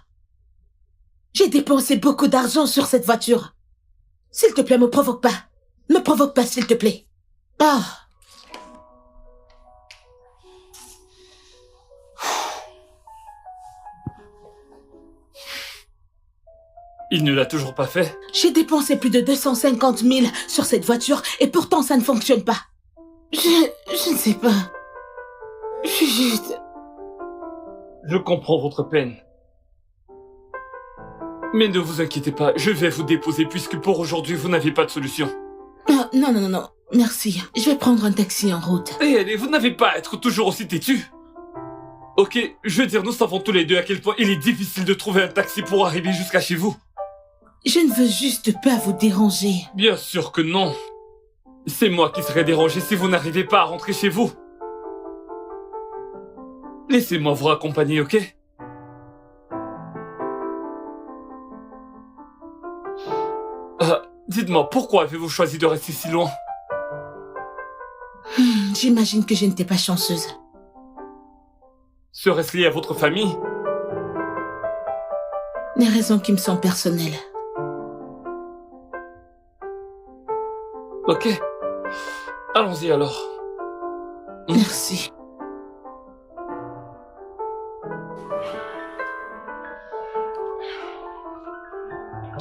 Speaker 7: J'ai dépensé beaucoup d'argent sur cette voiture. S'il te plaît, me provoque pas. Me provoque pas, s'il te plaît. Ah.
Speaker 1: Il ne l'a toujours pas fait.
Speaker 7: J'ai dépensé plus de 250 000 sur cette voiture et pourtant ça ne fonctionne pas. Je ne sais pas. Je suis juste...
Speaker 1: Je comprends votre peine. Mais ne vous inquiétez pas, je vais vous déposer puisque pour aujourd'hui vous n'avez pas de solution.
Speaker 7: Ah, non, non, non, non. Merci. Je vais prendre un taxi en route.
Speaker 1: Et allez, vous n'avez pas à être toujours aussi têtu. Ok, je veux dire, nous savons tous les deux à quel point il est difficile de trouver un taxi pour arriver jusqu'à chez vous.
Speaker 7: Je ne veux juste pas vous déranger.
Speaker 1: Bien sûr que non. C'est moi qui serais dérangé si vous n'arrivez pas à rentrer chez vous. Laissez-moi vous raccompagner, ok? Dites-moi, pourquoi avez-vous choisi de rester si loin?
Speaker 7: J'imagine que je n'étais pas chanceuse.
Speaker 1: Serait-ce lié à votre famille?
Speaker 7: Des raisons qui me sont personnelles.
Speaker 1: Ok. Allons-y alors.
Speaker 7: Merci.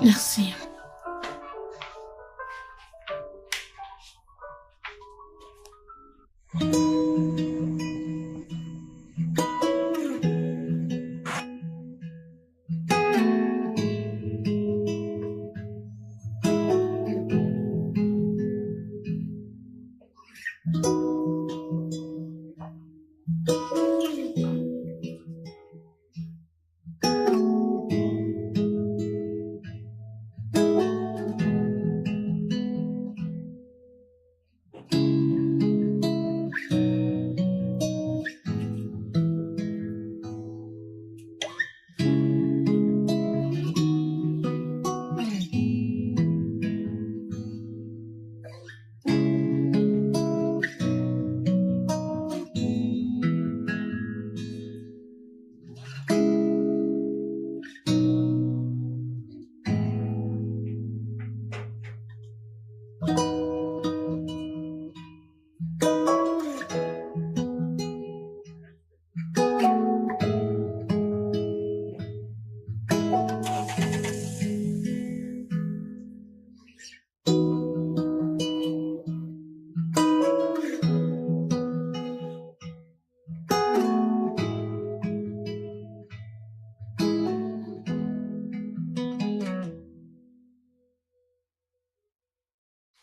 Speaker 7: Merci.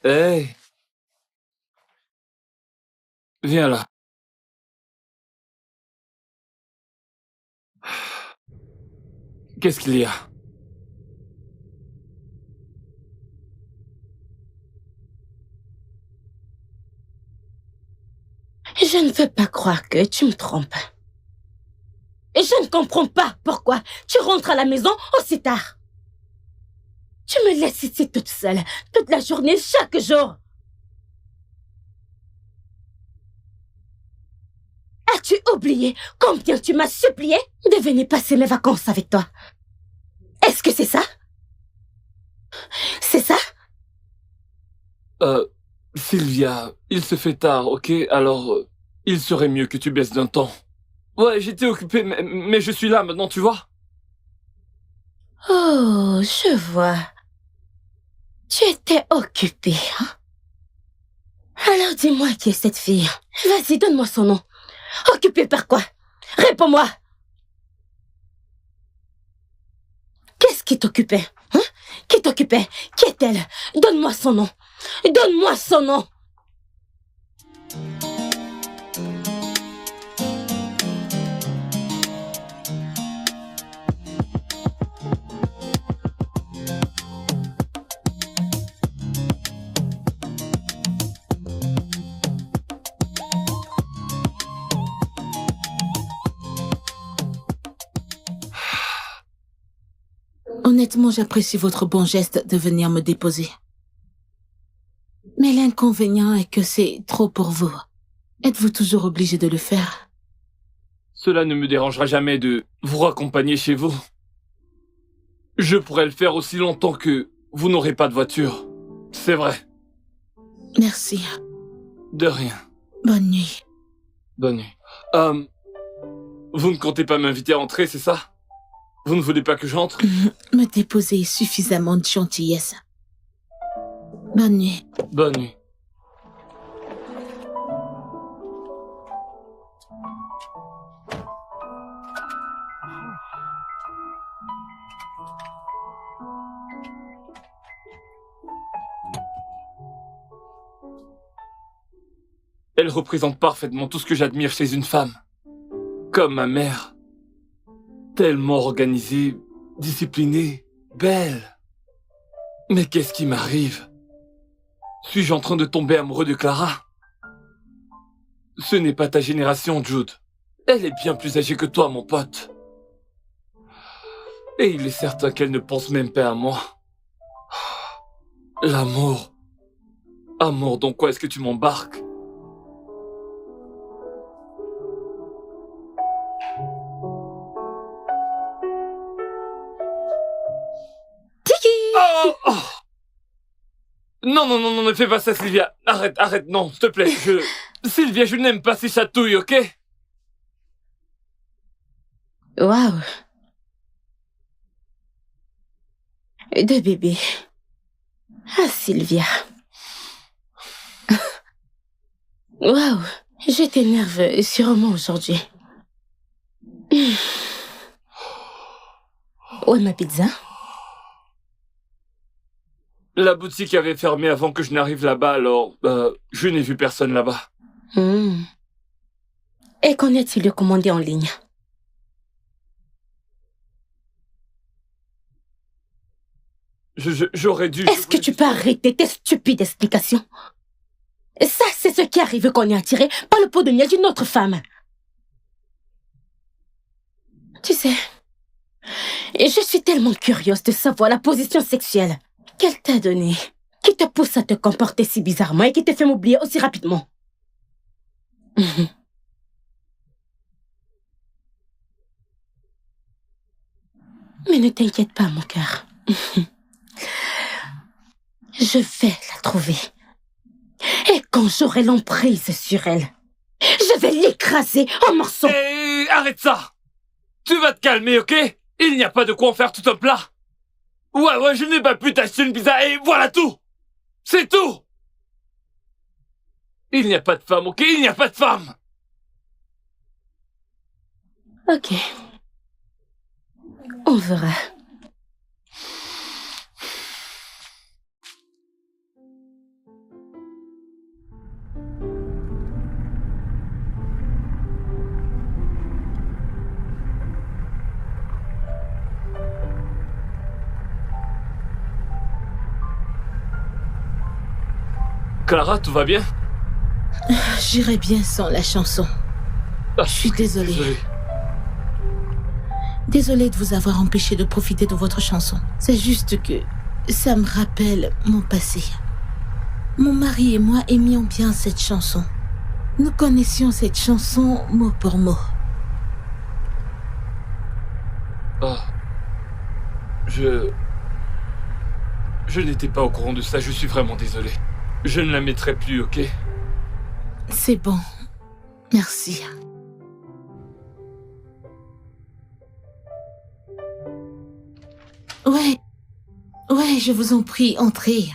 Speaker 1: Hey. Viens là. Qu'est-ce qu'il y a?
Speaker 3: Je ne veux pas croire que tu me trompes. Et je ne comprends pas pourquoi tu rentres à la maison aussi tard. Tu me laisses ici toute seule, toute la journée, chaque jour. As-tu oublié combien tu m'as supplié de venir passer mes vacances avec toi? Est-ce que c'est ça? C'est ça?
Speaker 1: Sylvia, il se fait tard, ok? Alors, il serait mieux que tu baisses d'un ton. Ouais, j'étais occupé, mais je suis là maintenant, tu vois?
Speaker 3: Oh, je vois. Tu étais occupé, hein? Alors dis-moi qui est cette fille. Vas-y, donne-moi son nom. Occupée par quoi? Réponds-moi. Qu'est-ce qui t'occupait? Hein? Qui t'occupait? Qui est-elle? Donne-moi son nom. Donne-moi son nom.
Speaker 7: Honnêtement, j'apprécie votre bon geste de venir me déposer. Mais l'inconvénient est que c'est trop pour vous. Êtes-vous toujours obligé de le faire?
Speaker 1: Cela ne me dérangera jamais de vous raccompagner chez vous. Je pourrais le faire aussi longtemps que vous n'aurez pas de voiture. C'est vrai.
Speaker 7: Merci.
Speaker 1: De rien.
Speaker 7: Bonne nuit.
Speaker 1: Bonne nuit. Vous ne comptez pas m'inviter à entrer, c'est ça? Vous ne voulez pas que j'entre?
Speaker 7: Me déposer suffisamment de gentillesse. Bonne nuit.
Speaker 1: Bonne nuit. Elle représente parfaitement tout ce que j'admire chez une femme. Comme ma mère. Tellement organisée, disciplinée, belle. Mais qu'est-ce qui m'arrive? Suis-je en train de tomber amoureux de Clara? Ce n'est pas ta génération, Jude. Elle est bien plus âgée que toi, mon pote. Et il est certain qu'elle ne pense même pas à moi. L'amour. Amour, dans quoi est-ce que tu m'embarques?
Speaker 3: Tiki!
Speaker 1: Oh, oh. Non, non, non, non, ne fais pas ça, Sylvia. Arrête, arrête, non, s'il te plaît. Sylvia, je n'aime pas ces chatouilles, ok?
Speaker 3: Waouh! Deux bébés. Ah, Sylvia. Waouh! Je t'énerve sûrement aujourd'hui. Où est ma pizza?
Speaker 1: La boutique avait fermé avant que je n'arrive là-bas, alors je n'ai vu personne là-bas.
Speaker 3: Et qu'en est-il de commander en ligne?
Speaker 1: J'aurais dû...
Speaker 3: Est-ce que tu peux arrêter tes stupides explications? Ça, c'est ce qui arrive quand on est attiré par le pot de miel d'une autre femme. Tu sais, je suis tellement curieuse de savoir la position sexuelle qu'elle t'a donnée, qui te pousse à te comporter si bizarrement et qui te fait m'oublier aussi rapidement. Mais ne t'inquiète pas, mon cœur. Je vais la trouver. Et quand j'aurai l'emprise sur elle, je vais l'écraser en morceaux.
Speaker 1: Hey, arrête ça! Tu vas te calmer, ok? Il n'y a pas de quoi en faire tout un plat. Ouais, je n'ai pas pu t'acheter une pizza et voilà tout! C'est tout! Il n'y a pas de femme, ok? Il n'y a pas de femme!
Speaker 3: Ok. On verra.
Speaker 1: Clara, tout va bien?
Speaker 7: J'irai bien sans la chanson.
Speaker 1: Ah,
Speaker 7: Je suis désolée.
Speaker 1: désolé.
Speaker 7: Désolée de vous avoir empêché de profiter de votre chanson. C'est juste que ça me rappelle mon passé. Mon mari et moi aimions bien cette chanson. Nous connaissions cette chanson mot pour mot.
Speaker 1: Ah. Je n'étais pas au courant de ça, je suis vraiment désolé. Je ne la mettrai plus, ok?
Speaker 7: C'est bon. Merci. Ouais, je vous en prie, entrez.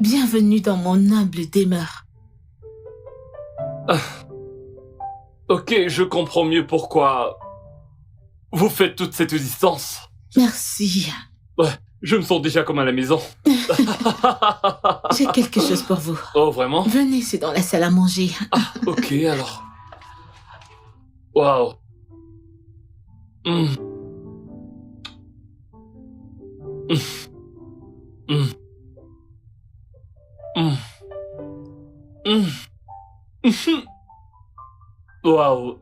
Speaker 7: Bienvenue dans mon humble demeure.
Speaker 1: Ok, je comprends mieux pourquoi vous faites toute cette distance.
Speaker 7: Merci.
Speaker 1: Ouais, je me sens déjà comme à la maison.
Speaker 7: J'ai quelque chose pour vous.
Speaker 1: Oh, vraiment?
Speaker 7: Venez, c'est dans la salle à manger.
Speaker 1: Ah, ok, alors. Waouh. Waouh.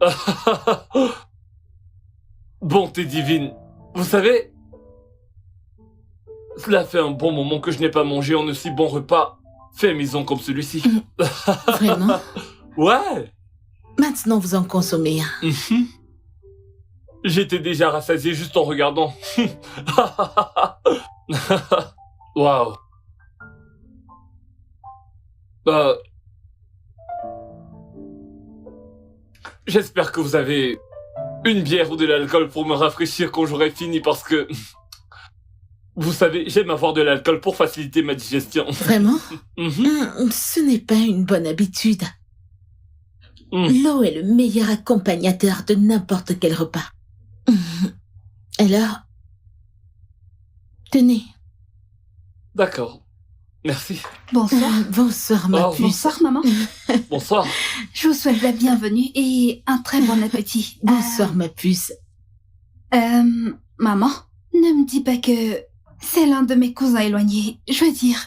Speaker 1: Bonté divine. Vous savez, cela fait un bon moment que je n'ai pas mangé un aussi bon repas fait maison comme celui-ci.
Speaker 7: Vraiment?
Speaker 1: Ouais.
Speaker 7: Maintenant, vous en consommez.
Speaker 1: J'étais déjà rassasié juste en regardant. Waouh. J'espère que vous avez une bière ou de l'alcool pour me rafraîchir quand j'aurai fini parce que... Vous savez, j'aime avoir de l'alcool pour faciliter ma digestion.
Speaker 7: Vraiment? Ce n'est pas une bonne habitude. L'eau est le meilleur accompagnateur de n'importe quel repas. Alors, tenez.
Speaker 1: D'accord. Merci.
Speaker 6: Bonsoir.
Speaker 7: Bonsoir, ma
Speaker 1: Oh,
Speaker 7: puce.
Speaker 6: Bonsoir, maman.
Speaker 1: Bonsoir.
Speaker 6: Je vous souhaite la bienvenue et un très bon appétit.
Speaker 7: Bonsoir, ma puce.
Speaker 6: Maman, ne me dis pas que C'est l'un de mes cousins éloignés. Je veux dire,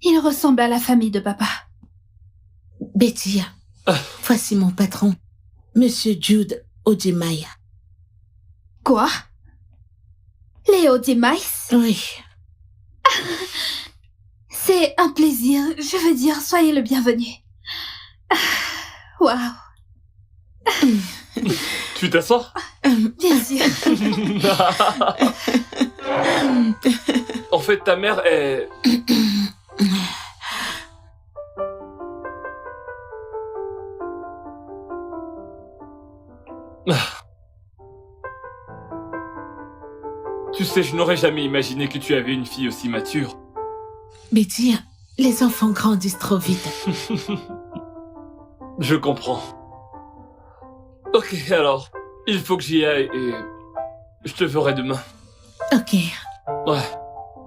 Speaker 6: il ressemble à la famille de papa.
Speaker 7: Betty, voici mon patron, Monsieur Jude Ojimaya.
Speaker 6: Quoi? Léo Dimais?
Speaker 7: Oui,
Speaker 6: C'est un plaisir. Je veux dire, soyez le bienvenu. Waouh.
Speaker 1: Tu t'assois?
Speaker 6: Bien sûr.
Speaker 1: En fait, ta mère est... Tu sais, je n'aurais jamais imaginé que tu avais une fille aussi mature.
Speaker 7: Betty, les enfants grandissent trop vite.
Speaker 1: Je comprends. Ok, alors, il faut que j'y aille et... je te verrai demain.
Speaker 7: Ok,
Speaker 1: Ouais,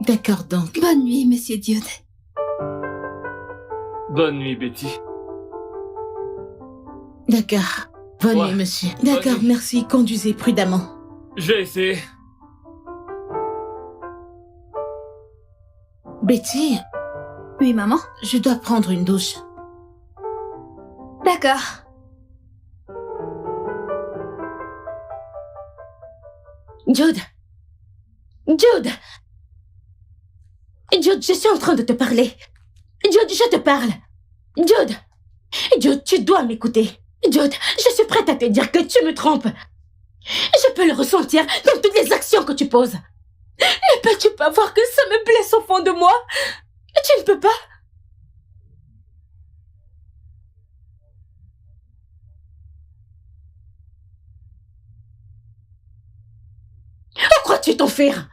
Speaker 7: d'accord donc.
Speaker 6: Bonne nuit, Monsieur Dude.
Speaker 1: bonne nuit, Betty.
Speaker 7: D'accord. Bonne
Speaker 1: Ouais.
Speaker 7: nuit, monsieur.
Speaker 1: Bonne
Speaker 7: D'accord,
Speaker 1: nuit.
Speaker 7: merci. Conduisez prudemment.
Speaker 1: Je vais essayer.
Speaker 7: Betty,
Speaker 6: Oui, maman?
Speaker 7: je dois prendre une douche.
Speaker 6: D'accord.
Speaker 3: Jude. Jude. Jude, je suis en train de te parler. Jude, je te parle. Jude. Jude, tu dois m'écouter. Jude, je suis prête à te dire que tu me trompes. Je peux le ressentir dans toutes les actions que tu poses. Ne peux-tu pas voir que ça me blesse au fond de moi? Tu ne peux pas? Où crois-tu t'enfuir?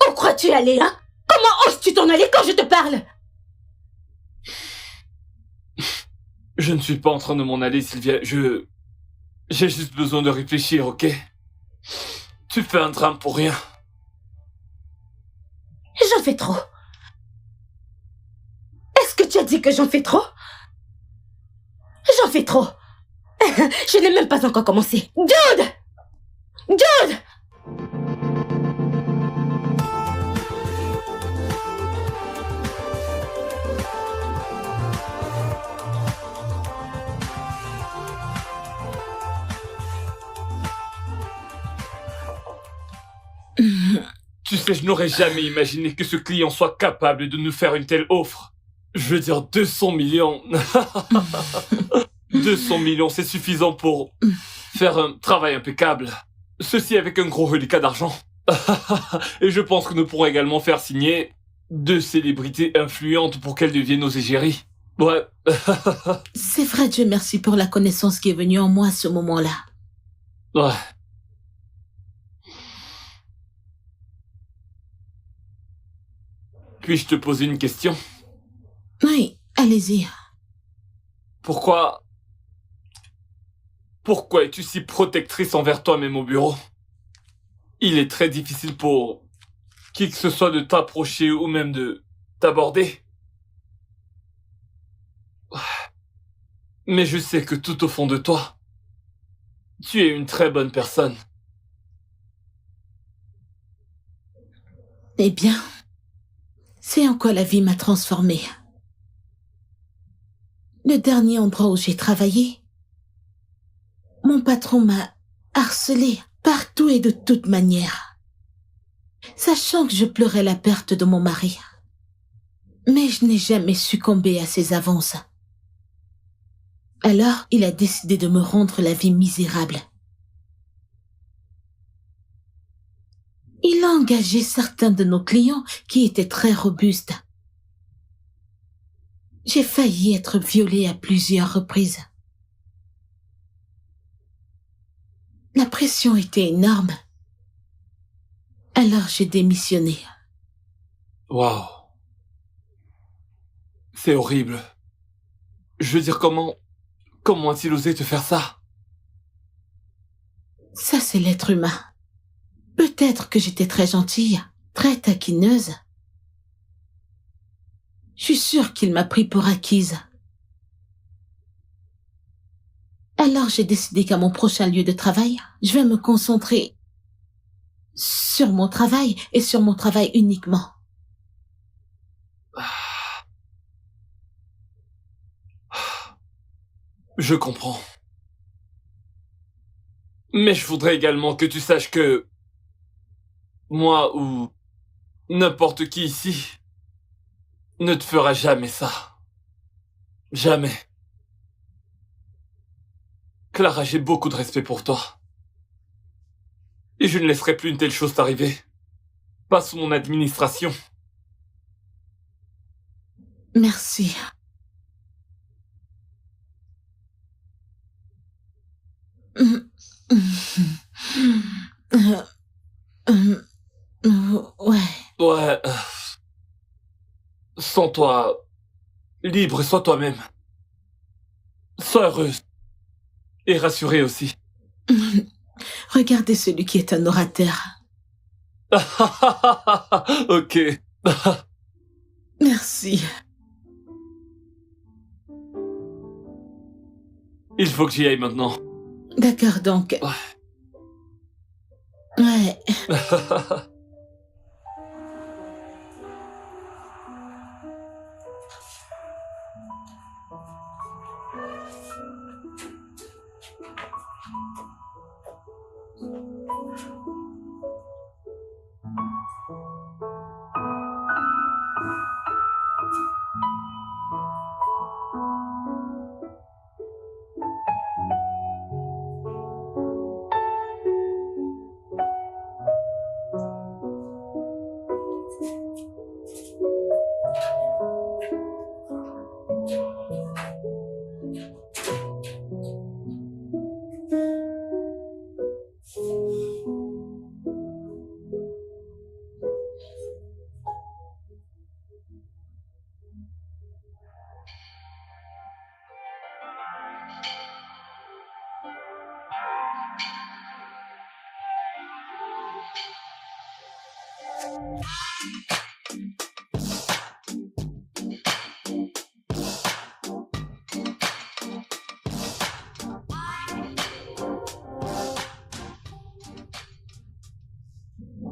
Speaker 3: Où crois-tu aller, hein? Comment oses-tu t'en aller quand je te parle?
Speaker 1: Je ne suis pas en train de m'en aller, Sylvia. J'ai juste besoin de réfléchir, ok? Tu fais un drame pour rien.
Speaker 3: J'en fais trop. Est-ce que tu as dit que j'en fais trop? J'en fais trop. Je n'ai même pas encore commencé. Jude! Jude!
Speaker 1: Tu sais, je n'aurais jamais imaginé que ce client soit capable de nous faire une telle offre. Je veux dire, 200 millions. 200 millions, c'est suffisant pour faire un travail impeccable. Ceci avec un gros reliquat d'argent. Et je pense que nous pourrons également faire signer 2 célébrités influentes pour qu'elles deviennent nos égéries. Ouais.
Speaker 7: C'est vrai, Dieu merci pour la connaissance qui est venue en moi à ce moment-là.
Speaker 1: Ouais. Puis-je te poser une question?
Speaker 7: Oui, allez-y.
Speaker 1: Pourquoi es-tu si protectrice envers toi-même au bureau? Il est très difficile pour qui que ce soit de t'approcher ou même de t'aborder. Mais je sais que tout au fond de toi, tu es une très bonne personne.
Speaker 7: Eh bien, c'est en quoi la vie m'a transformée. Le dernier endroit où j'ai travaillé, mon patron m'a harcelée partout et de toutes manières, sachant que je pleurais la perte de mon mari. Mais je n'ai jamais succombé à ses avances. Alors, il a décidé de me rendre la vie misérable. Il a engagé certains de nos clients qui étaient très robustes. J'ai failli être violée à plusieurs reprises. La pression était énorme. Alors j'ai démissionné.
Speaker 1: Waouh. C'est horrible. Je veux dire, comment a-t-il osé te faire ça?
Speaker 7: Ça, c'est l'être humain. Peut-être que j'étais très gentille, très taquineuse. Je suis sûre qu'il m'a pris pour acquise. Alors j'ai décidé qu'à mon prochain lieu de travail, je vais me concentrer sur mon travail et sur mon travail uniquement.
Speaker 2: Je comprends. Mais je voudrais également que tu saches que moi ou n'importe qui ici ne te fera jamais ça. Jamais. Clara, j'ai beaucoup de respect pour toi. Et je ne laisserai plus une telle chose t'arriver. Pas sous mon administration.
Speaker 7: Merci. Ouais.
Speaker 2: Ouais. Sans toi, libre, sois toi-même. Sois heureuse. Et rassurée aussi.
Speaker 7: Regardez celui qui est un orateur.
Speaker 2: Ok.
Speaker 7: Merci.
Speaker 2: Il faut que j'y aille maintenant.
Speaker 7: D'accord, donc. Ouais.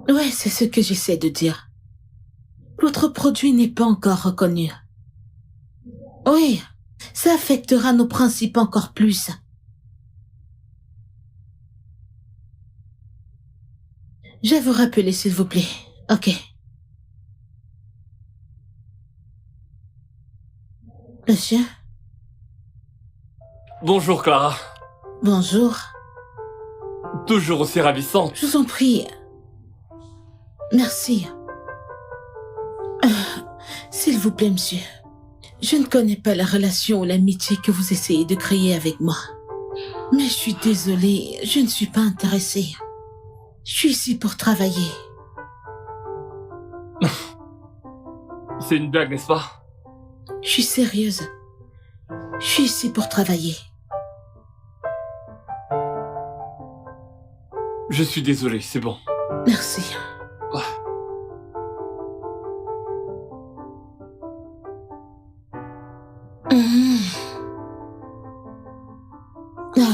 Speaker 7: Ouais, c'est ce que j'essaie de dire. Votre produit n'est pas encore reconnu. Oui, ça affectera nos principes encore plus. Je vais vous rappeler, s'il vous plaît. Ok. Monsieur?
Speaker 2: Bonjour Clara.
Speaker 7: Bonjour.
Speaker 2: Toujours aussi ravissante.
Speaker 7: Je vous en prie. Merci. S'il vous plaît, monsieur. Je ne connais pas la relation ou l'amitié que vous essayez de créer avec moi. Mais je suis désolée, je ne suis pas intéressée. Je suis ici pour travailler.
Speaker 2: C'est une blague, n'est-ce pas?
Speaker 7: Je suis sérieuse. Je suis ici pour travailler.
Speaker 2: Je suis désolé, c'est bon.
Speaker 7: Merci. Mmh. Ah.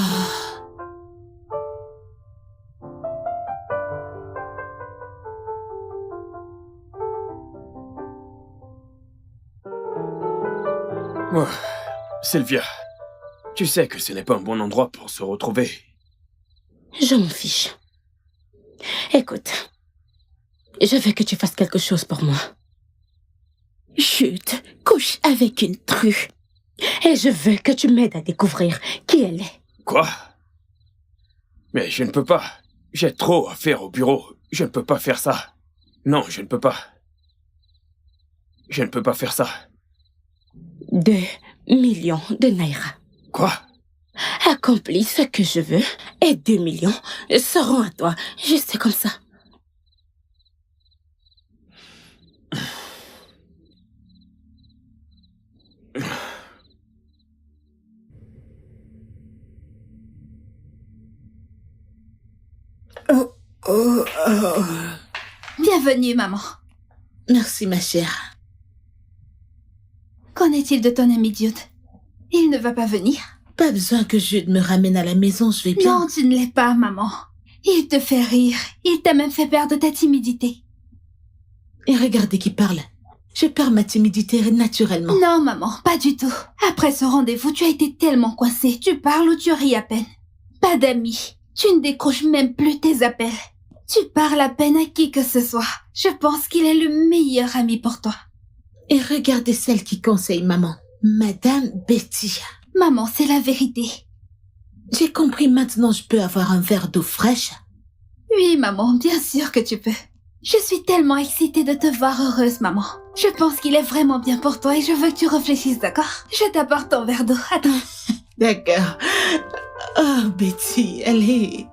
Speaker 4: Oh, Sylvia, tu sais que ce n'est pas un bon endroit pour se retrouver.
Speaker 3: Je m'en fiche. Écoute, je veux que tu fasses quelque chose pour moi. Chut, couche avec une true. Et je veux que tu m'aides à découvrir qui elle est.
Speaker 4: Quoi? Mais je ne peux pas. J'ai trop à faire au bureau. Je ne peux pas faire ça. Non, je ne peux pas. Je ne peux pas faire ça.
Speaker 3: 2 millions de naira.
Speaker 4: Quoi?
Speaker 3: Accomplis ce que je veux et 2 millions seront à toi. Juste comme ça.
Speaker 6: Bienvenue, maman.
Speaker 7: Merci, ma chère.
Speaker 6: Qu'en est-il de ton ami Jude? Il ne va pas venir?
Speaker 7: Pas besoin que Jude me ramène à la maison, je vais bien.
Speaker 6: Non, tu ne l'es pas, maman. Il te fait rire. Il t'a même fait perdre ta timidité.
Speaker 7: Et regardez qui parle. Je perds ma timidité naturellement.
Speaker 6: Non, maman, pas du tout. Après ce rendez-vous, tu as été tellement coincée. Tu parles ou tu ris à peine. Pas d'amis. Tu ne décroches même plus tes appels. Tu parles à peine à qui que ce soit. Je pense qu'il est le meilleur ami pour toi.
Speaker 7: Et regardez celle qui conseille maman. Madame Betty.
Speaker 6: Maman, c'est la vérité.
Speaker 7: J'ai compris, maintenant je peux avoir un verre d'eau fraîche.
Speaker 6: Oui, maman, bien sûr que tu peux. Je suis tellement excitée de te voir heureuse, maman. Je pense qu'il est vraiment bien pour toi et je veux que tu réfléchisses, d'accord? Je t'apporte ton verre d'eau. Attends.
Speaker 7: D'accord. Oh, Betty, elle est...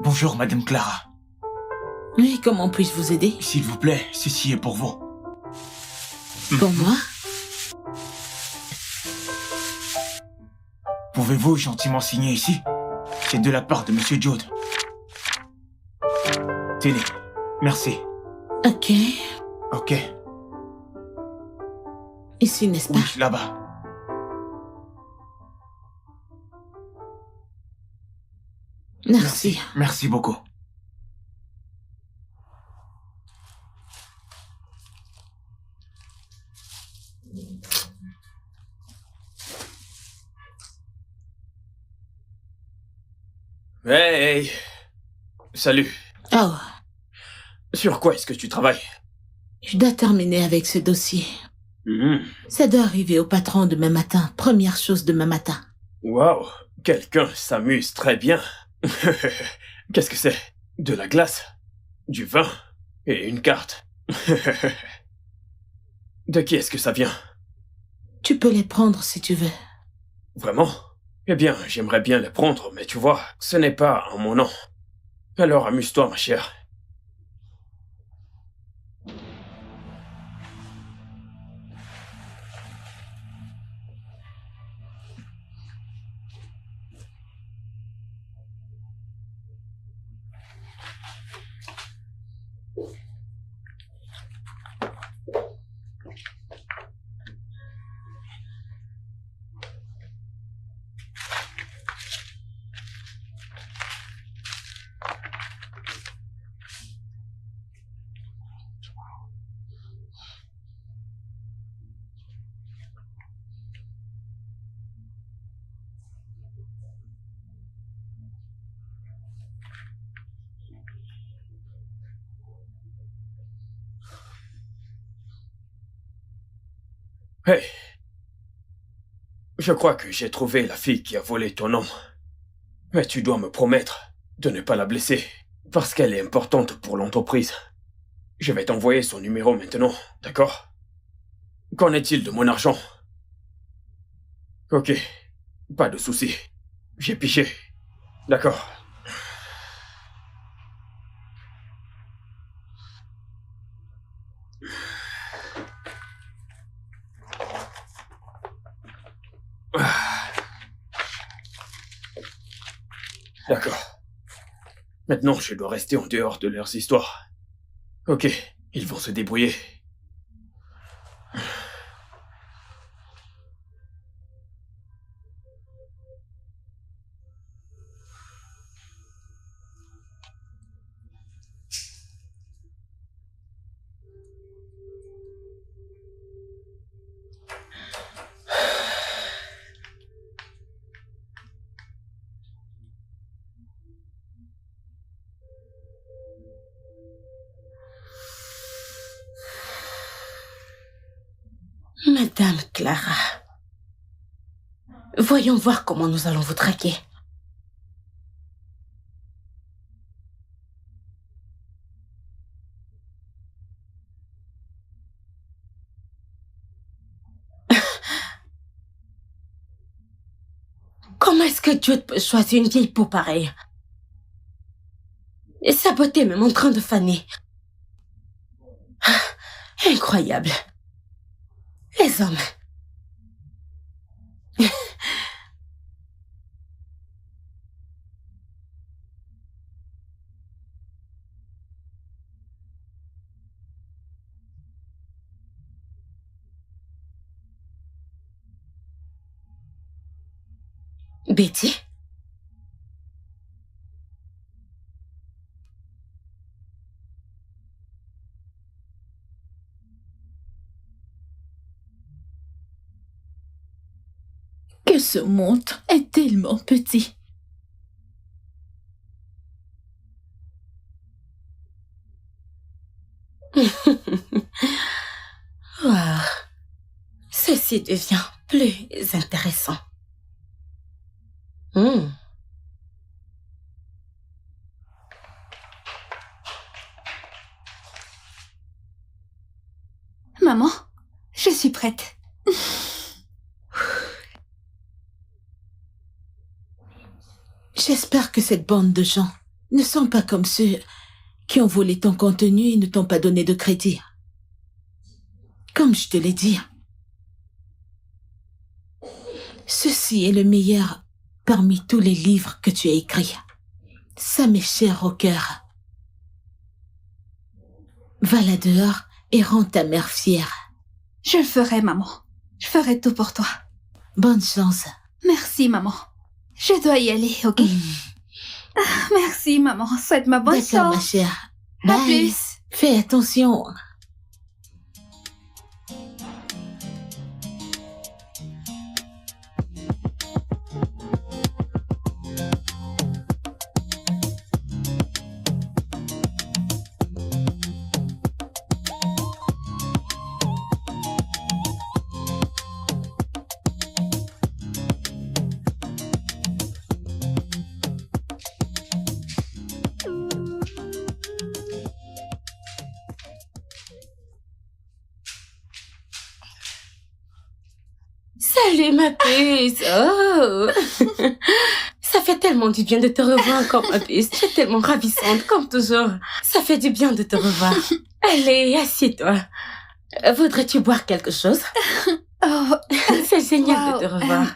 Speaker 8: Bonjour, Madame Clara.
Speaker 7: Oui, comment puis-je vous aider?
Speaker 8: S'il vous plaît, ceci est pour vous.
Speaker 7: Pour moi?
Speaker 8: Pouvez-vous gentiment signer ici? C'est de la part de Monsieur Jude. Tenez, merci.
Speaker 7: Ok.
Speaker 8: Ok,
Speaker 7: Ici, n'est-ce pas?
Speaker 8: oui, là-bas.
Speaker 7: Merci.
Speaker 8: Merci beaucoup.
Speaker 4: Hey! Salut.
Speaker 7: Oh,
Speaker 4: Sur quoi est-ce que tu travailles?
Speaker 7: je dois terminer avec ce dossier. Ça doit arriver au patron demain matin. Première chose demain matin.
Speaker 4: Waouh, quelqu'un s'amuse très bien. Qu'est-ce que c'est? De la glace? Du vin? Et une carte? De qui est-ce que ça vient?
Speaker 7: Tu peux les prendre si tu veux.
Speaker 4: Vraiment? Eh bien, j'aimerais bien les prendre, mais tu vois, ce n'est pas en mon nom. Alors amuse-toi, ma chère. Hey! Je crois que j'ai trouvé la fille qui a volé ton nom. Mais tu dois me promettre de ne pas la blesser, parce qu'elle est importante pour l'entreprise. Je vais t'envoyer son numéro maintenant, d'accord? Qu'en est-il de mon argent? Ok, pas de souci. J'ai piché. D'accord. D'accord. Maintenant, je dois rester en dehors de leurs histoires. Ok, ils vont se débrouiller.
Speaker 3: Madame Clara. Voyons voir comment nous allons vous traquer. Comment est-ce que Dieu peut choisir une vieille peau pareille? Et sa beauté même en train de faner. Incroyable. Les hommes. Betty?
Speaker 7: Que ce monde est tellement petit.
Speaker 3: Wow. Ceci devient plus intéressant. Hmm.
Speaker 6: Maman, je suis prête.
Speaker 7: J'espère que cette bande de gens ne sont pas comme ceux qui ont volé ton contenu et ne t'ont pas donné de crédit. Comme je te l'ai dit, ceci est le meilleur parmi tous les livres que tu as écrits. Ça m'est cher au cœur. Va là dehors et rends ta mère fière.
Speaker 6: Je le ferai, maman. Je ferai tout pour toi.
Speaker 7: Bonne chance.
Speaker 6: Merci, maman. Je dois y aller, ok? Merci, maman. Souhaite-moi bonne
Speaker 7: D'accord, ma
Speaker 6: chance.
Speaker 7: chère.
Speaker 6: À
Speaker 7: Bye.
Speaker 6: plus.
Speaker 7: Fais attention.
Speaker 3: Salut ma puce. Oh. Ça fait tellement du bien de te revoir encore ma puce. Tu es tellement ravissante comme toujours. Ça fait du bien de te revoir. Allez, assieds-toi. Voudrais-tu boire quelque chose?
Speaker 6: Oh,
Speaker 3: C'est génial
Speaker 6: wow.
Speaker 3: de te revoir.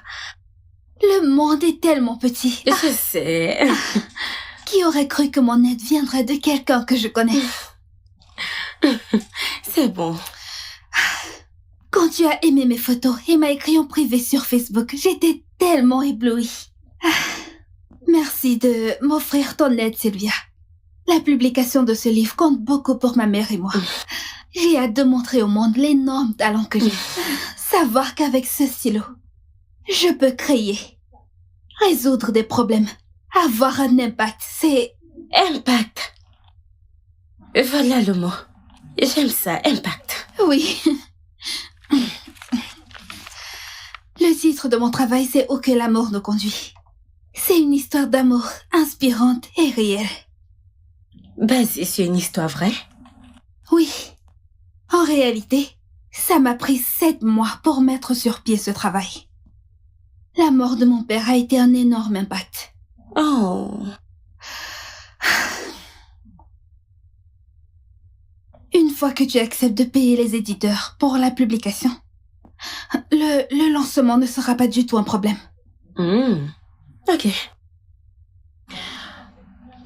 Speaker 6: Le monde est tellement petit.
Speaker 3: Je sais.
Speaker 6: Qui aurait cru que mon aide viendrait de quelqu'un que je connais?
Speaker 3: C'est bon.
Speaker 6: Quand tu as aimé mes photos et m'as écrit en privé sur Facebook, j'étais tellement éblouie. Merci de m'offrir ton aide, Sylvia. La publication de ce livre compte beaucoup pour ma mère et moi. J'ai hâte de montrer au monde l'énorme talent que j'ai. Savoir qu'avec ce stylo, je peux créer, résoudre des problèmes, avoir un impact, c'est...
Speaker 3: Impact. Voilà le mot. J'aime ça, impact.
Speaker 6: Oui. Le titre de mon travail, c'est Où que l'amour nous conduit. C'est une histoire d'amour inspirante et réelle.
Speaker 3: Basée sur une histoire vraie?
Speaker 6: Oui. En réalité, ça m'a pris 7 mois pour mettre sur pied ce travail. La mort de mon père a été un énorme impact.
Speaker 3: Oh.
Speaker 6: Une fois que tu acceptes de payer les éditeurs pour la publication, le lancement ne sera pas du tout un problème.
Speaker 3: Ok.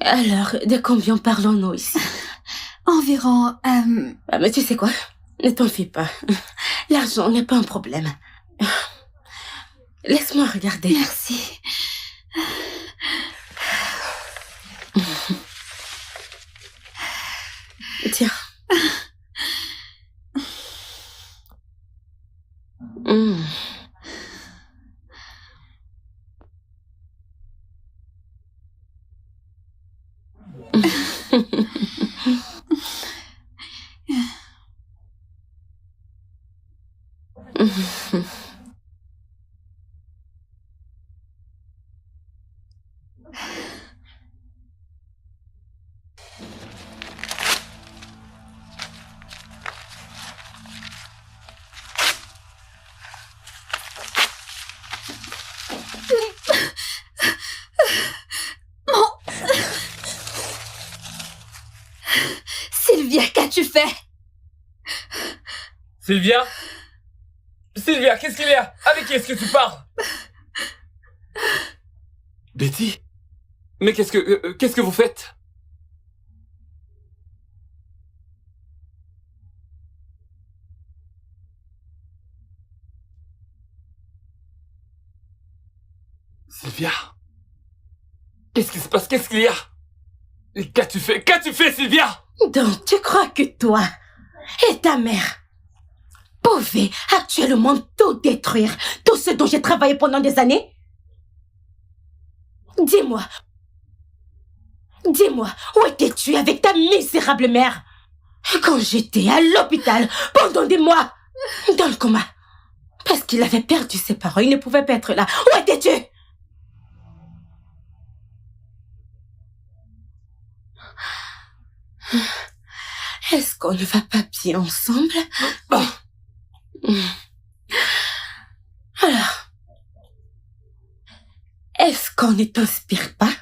Speaker 3: Alors, de combien parlons-nous ici?
Speaker 6: Environ...
Speaker 3: Ah, mais tu sais quoi? Ne t'en fais pas. L'argent n'est pas un problème. Laisse-moi regarder.
Speaker 6: Merci.
Speaker 3: Tiens. Hmm.
Speaker 6: Sylvia, qu'as-tu fait?
Speaker 1: Sylvia? Sylvia, qu'est-ce qu'il y a? Avec qui est-ce que tu parles? Betty? Mais qu'est-ce que vous faites? Sylvia? Qu'est-ce qui se passe? Qu'est-ce qu'il y a? Qu'as-tu fait? Qu'as-tu fait, Sylvia?
Speaker 3: Donc, tu crois que toi et ta mère pouvaient actuellement tout détruire, tout ce dont j'ai travaillé pendant des années? Dis-moi, où étais-tu avec ta misérable mère quand j'étais à l'hôpital pendant des mois, dans le coma? Parce qu'il avait perdu ses parents, il ne pouvait pas être là. Où étais-tu? Est-ce qu'on ne va pas bien ensemble? Alors, est-ce qu'on ne t'inspire pas?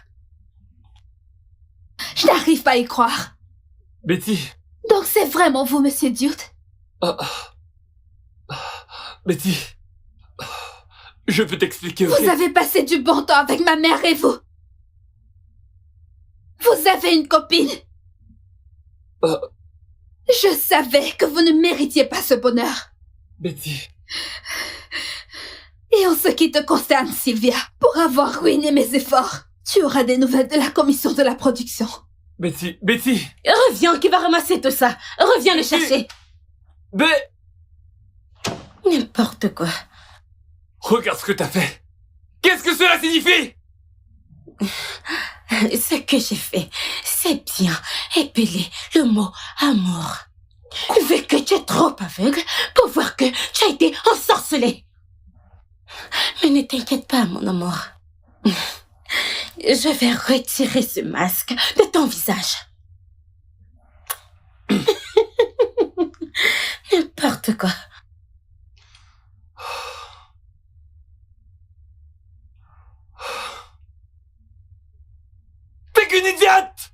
Speaker 6: Je n'arrive pas à y croire.
Speaker 1: Betty.
Speaker 6: Donc c'est vraiment vous, Monsieur Dude?
Speaker 1: Betty. Je peux t'expliquer.
Speaker 6: Vous avez passé du bon temps avec ma mère et vous. Vous avez une copine. Je savais que vous ne méritiez pas ce bonheur.
Speaker 1: Betty.
Speaker 6: Et en ce qui te concerne, Sylvia, pour avoir ruiné mes efforts, tu auras des nouvelles de la commission de la production.
Speaker 1: Betty.
Speaker 3: Reviens, qui va ramasser tout ça? Reviens le chercher. N'importe quoi.
Speaker 1: Regarde ce que t'as fait. Qu'est-ce que cela signifie?
Speaker 3: Ce que j'ai fait, c'est bien épeler le mot amour. Vu que tu es trop aveugle pour voir que tu as été ensorcelé. Mais ne t'inquiète pas, mon amour. Je vais retirer ce masque de ton visage. N'importe quoi.
Speaker 1: T'es qu'une idiote!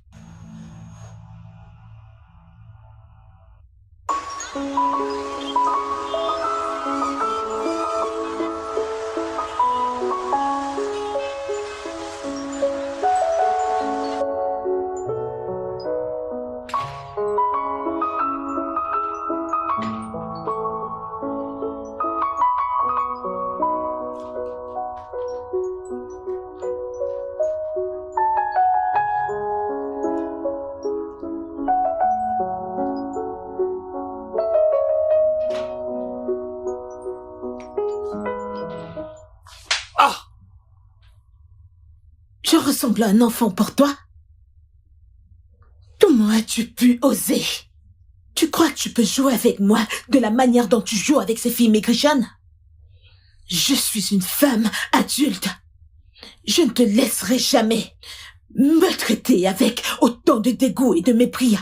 Speaker 7: Je ressemble à un enfant pour toi? Comment as-tu pu oser? Tu crois que tu peux jouer avec moi de la manière dont tu joues avec ces filles maigrichonnes? Je suis une femme adulte. Je ne te laisserai jamais me traiter avec autant de dégoût et de mépris.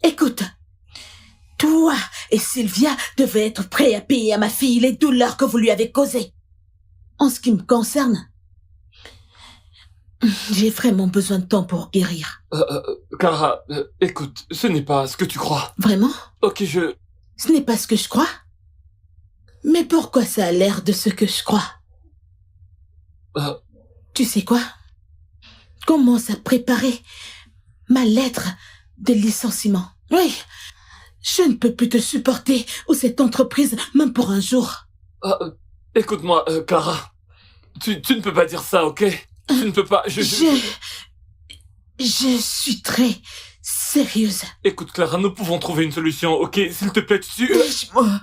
Speaker 7: Écoute, toi et Sylvia devez être prêts à payer à ma fille les douleurs que vous lui avez causées. En ce qui me concerne, j'ai vraiment besoin de temps pour guérir.
Speaker 1: Clara, écoute, ce n'est pas ce que tu crois.
Speaker 7: Vraiment?
Speaker 1: Ok,
Speaker 7: Ce n'est pas ce que je crois? Mais pourquoi ça a l'air de ce que je crois? Tu sais quoi? Commence à préparer ma lettre de licenciement. Oui, je ne peux plus te supporter ou cette entreprise, même pour un jour.
Speaker 1: Écoute-moi, Clara. Tu ne peux pas dire ça, ok? Tu ne peux pas... Je
Speaker 7: suis très sérieuse.
Speaker 1: Écoute, Clara, nous pouvons trouver une solution, ok? S'il te plaît,
Speaker 7: Laisse-moi.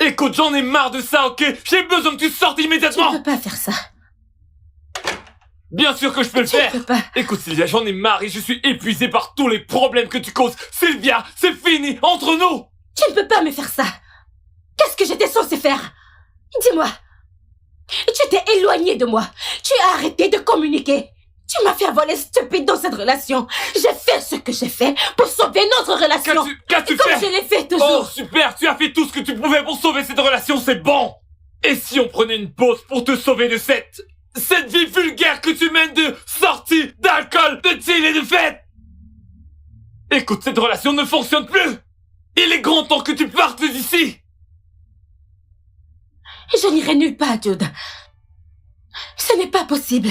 Speaker 1: Écoute, j'en ai marre de ça, ok? J'ai besoin que tu sortes immédiatement!
Speaker 3: Tu ne peux pas faire ça.
Speaker 1: Bien sûr que je peux le faire!
Speaker 3: Tu peux pas.
Speaker 1: Écoute, Sylvia, j'en ai marre et je suis épuisé par tous les problèmes que tu causes. Sylvia, c'est fini, entre nous!
Speaker 3: Tu ne peux pas me faire ça. Qu'est-ce que j'étais censée faire? Dis-moi. Tu t'es éloigné de moi. Tu as arrêté de communiquer. Tu m'as fait voler stupide dans cette relation. J'ai fait ce que j'ai fait pour sauver notre relation.
Speaker 1: Qu'as-tu
Speaker 3: Comme
Speaker 1: fait?
Speaker 3: je l'ai fait toujours.
Speaker 1: Oh, super, tu as fait tout ce que tu pouvais pour sauver cette relation, c'est bon! Et si on prenait une pause pour te sauver de cette vie vulgaire que tu mènes de sorties, d'alcool, de deals et de fêtes? Écoute, cette relation ne fonctionne plus! Il est grand temps que tu partes d'ici!
Speaker 3: Je n'irai nulle part, Jude. Ce n'est pas possible.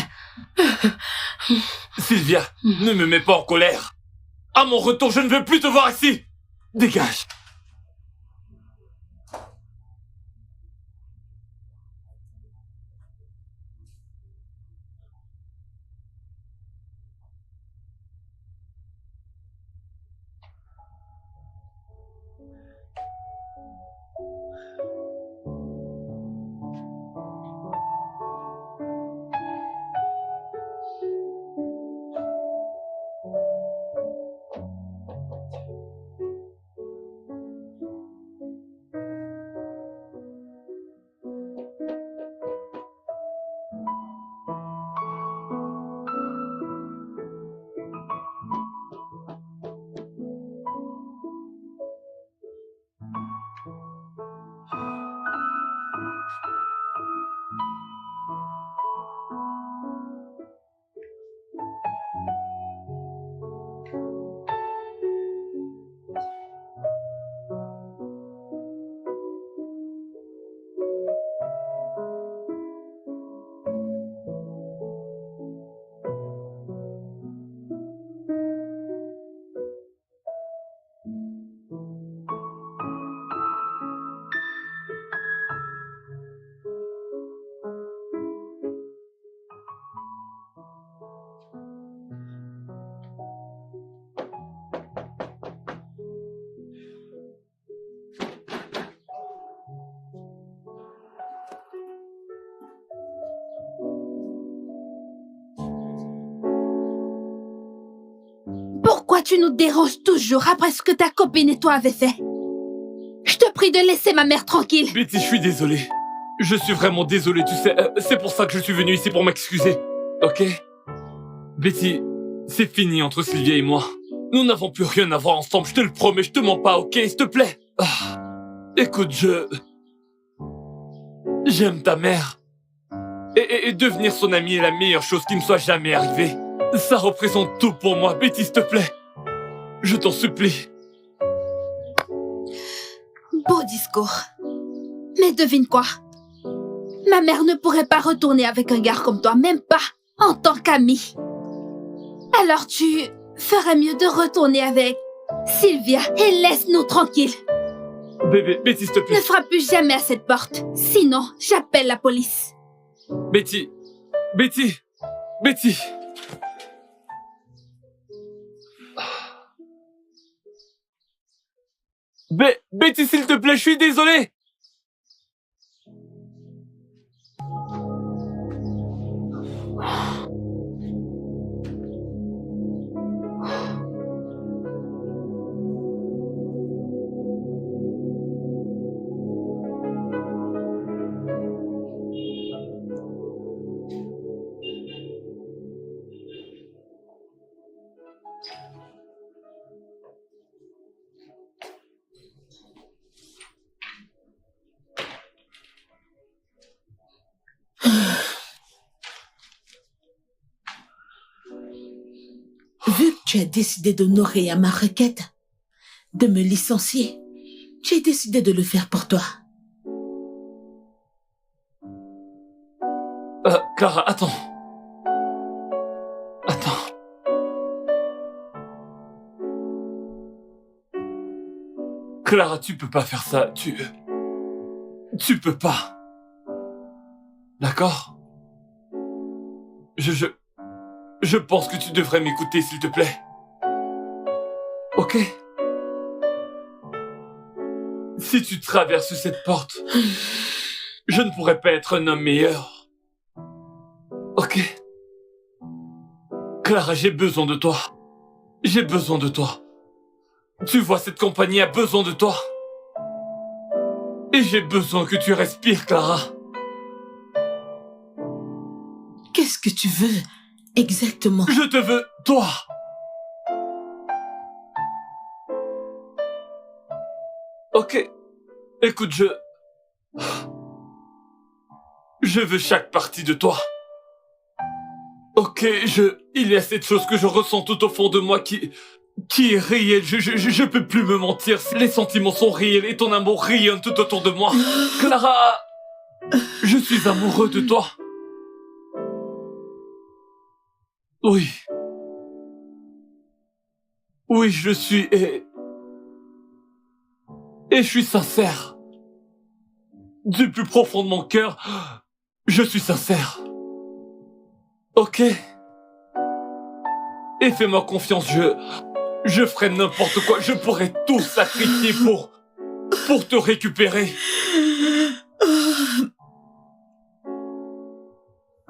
Speaker 1: Sylvia, ne me mets pas en colère. À mon retour, je ne veux plus te voir ici. Dégage.
Speaker 6: Pourquoi tu nous déranges toujours après ce que ta copine et toi avez fait? Je te prie de laisser ma mère tranquille.
Speaker 1: Betty, je suis désolé. Je suis vraiment désolé, tu sais. C'est pour ça que je suis venu ici pour m'excuser. Ok? Betty, c'est fini entre Sylvia et moi. Nous n'avons plus rien à voir ensemble, je te le promets, je te mens pas, ok? S'il te plaît. Écoute, j'aime ta mère. Et devenir son amie est la meilleure chose qui me soit jamais arrivée. Ça représente tout pour moi, Betty, s'il te plaît. Je t'en supplie.
Speaker 6: Beau discours. Mais devine quoi? Ma mère ne pourrait pas retourner avec un gars comme toi, même pas en tant qu'amie. Alors tu ferais mieux de retourner avec Sylvia et laisse-nous tranquilles.
Speaker 1: Bébé, Betty, s'il te plaît.
Speaker 6: Ne frappe plus jamais à cette porte, sinon j'appelle la police.
Speaker 1: Betty, Betty, Betty. Betty, s'il te plaît, je suis désolé.
Speaker 7: Vu que tu as décidé d'honorer à ma requête, de me licencier, j'ai décidé de le faire pour toi.
Speaker 1: Clara, attends. Attends. Clara, tu peux pas faire ça. Tu peux pas. D'accord? Je pense que tu devrais m'écouter, s'il te plaît. Ok? Si tu traverses cette porte, je ne pourrais pas être un homme meilleur. Ok? Clara, j'ai besoin de toi. J'ai besoin de toi. Tu vois, cette compagnie a besoin de toi. Et j'ai besoin que tu respires, Clara.
Speaker 7: Qu'est-ce que tu veux exactement?
Speaker 1: Je te veux, toi. Ok. Écoute, je veux chaque partie de toi. Ok, il y a cette chose que je ressens tout au fond de moi qui est réelle. Je peux plus me mentir. Les sentiments sont réels et ton amour rayonne tout autour de moi. Clara, Je suis amoureux de toi. Oui. Oui, je suis et je suis sincère. Du plus profond de mon cœur, je suis sincère. Ok. Et fais-moi confiance, je ferai n'importe quoi. Je pourrai tout sacrifier pour te récupérer.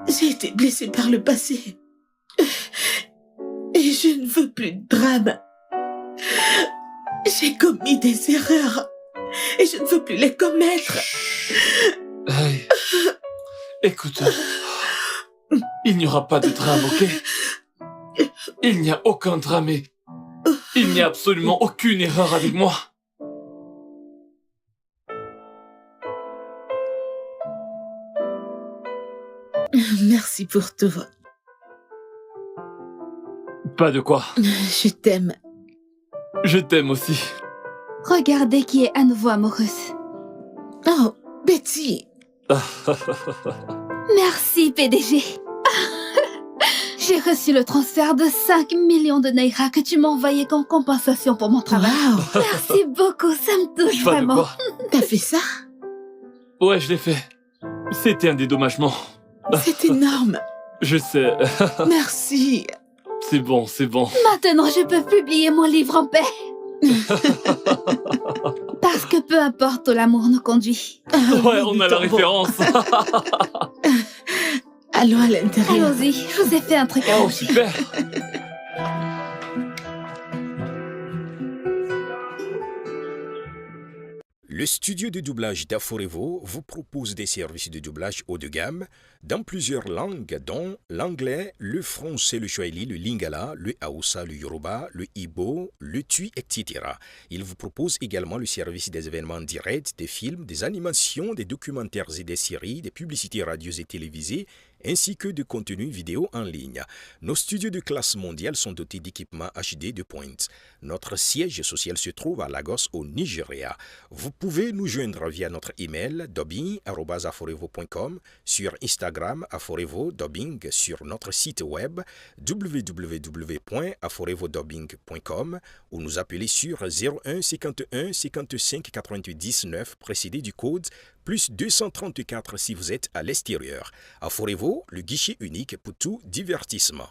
Speaker 7: J'ai été blessée par le passé. Et je ne veux plus de drame. J'ai commis des erreurs. Et je ne veux plus les commettre.
Speaker 1: Hey. Écoute, il n'y aura pas de drame, ok? Il n'y a aucun drame et il n'y a absolument aucune erreur avec moi.
Speaker 7: Merci pour tout.
Speaker 1: Pas de quoi.
Speaker 7: Je t'aime.
Speaker 1: Je t'aime aussi.
Speaker 6: Regardez qui est à nouveau amoureuse.
Speaker 7: Oh, Betty.
Speaker 6: Merci, PDG. J'ai reçu le transfert de 5 millions de Naira que tu m'as envoyé comme compensation pour mon travail.
Speaker 7: Wow.
Speaker 6: Merci beaucoup, ça me touche
Speaker 1: Pas de
Speaker 6: vraiment.
Speaker 1: quoi.
Speaker 7: T'as fait ça?
Speaker 1: Ouais, je l'ai fait. C'était un dédommagement.
Speaker 7: C'est énorme.
Speaker 1: Je sais.
Speaker 7: Merci.
Speaker 1: C'est bon, c'est bon.
Speaker 6: Maintenant, je peux publier mon livre en paix. Parce que peu importe où l'amour nous conduit.
Speaker 1: Ouais, on a la référence.
Speaker 7: Allons à l'intérieur.
Speaker 6: Allons-y, je vous ai fait un truc à
Speaker 1: Oh,
Speaker 6: manger.
Speaker 1: super.
Speaker 9: Le studio de doublage d'Aforevo vous propose des services de doublage haut de gamme dans plusieurs langues, dont l'anglais, le français, le swahili, le lingala, le haoussa, le yoruba, le igbo, le tui, etc. Il vous propose également le service des événements directs, des films, des animations, des documentaires et des séries, des publicités radios et télévisées, ainsi que de contenus vidéo en ligne. Nos studios de classe mondiale sont dotés d'équipements HD de pointe. Notre siège social se trouve à Lagos, au Nigeria. Vous pouvez nous joindre via notre email dubbing@aforevo.com, sur Instagram Aforevo Dubbing, sur notre site web www.aforevodubbing.com ou nous appeler sur 01 51 55 99 précédé du code plus 234 si vous êtes à l'extérieur. Aforevo, le guichet unique pour tout divertissement.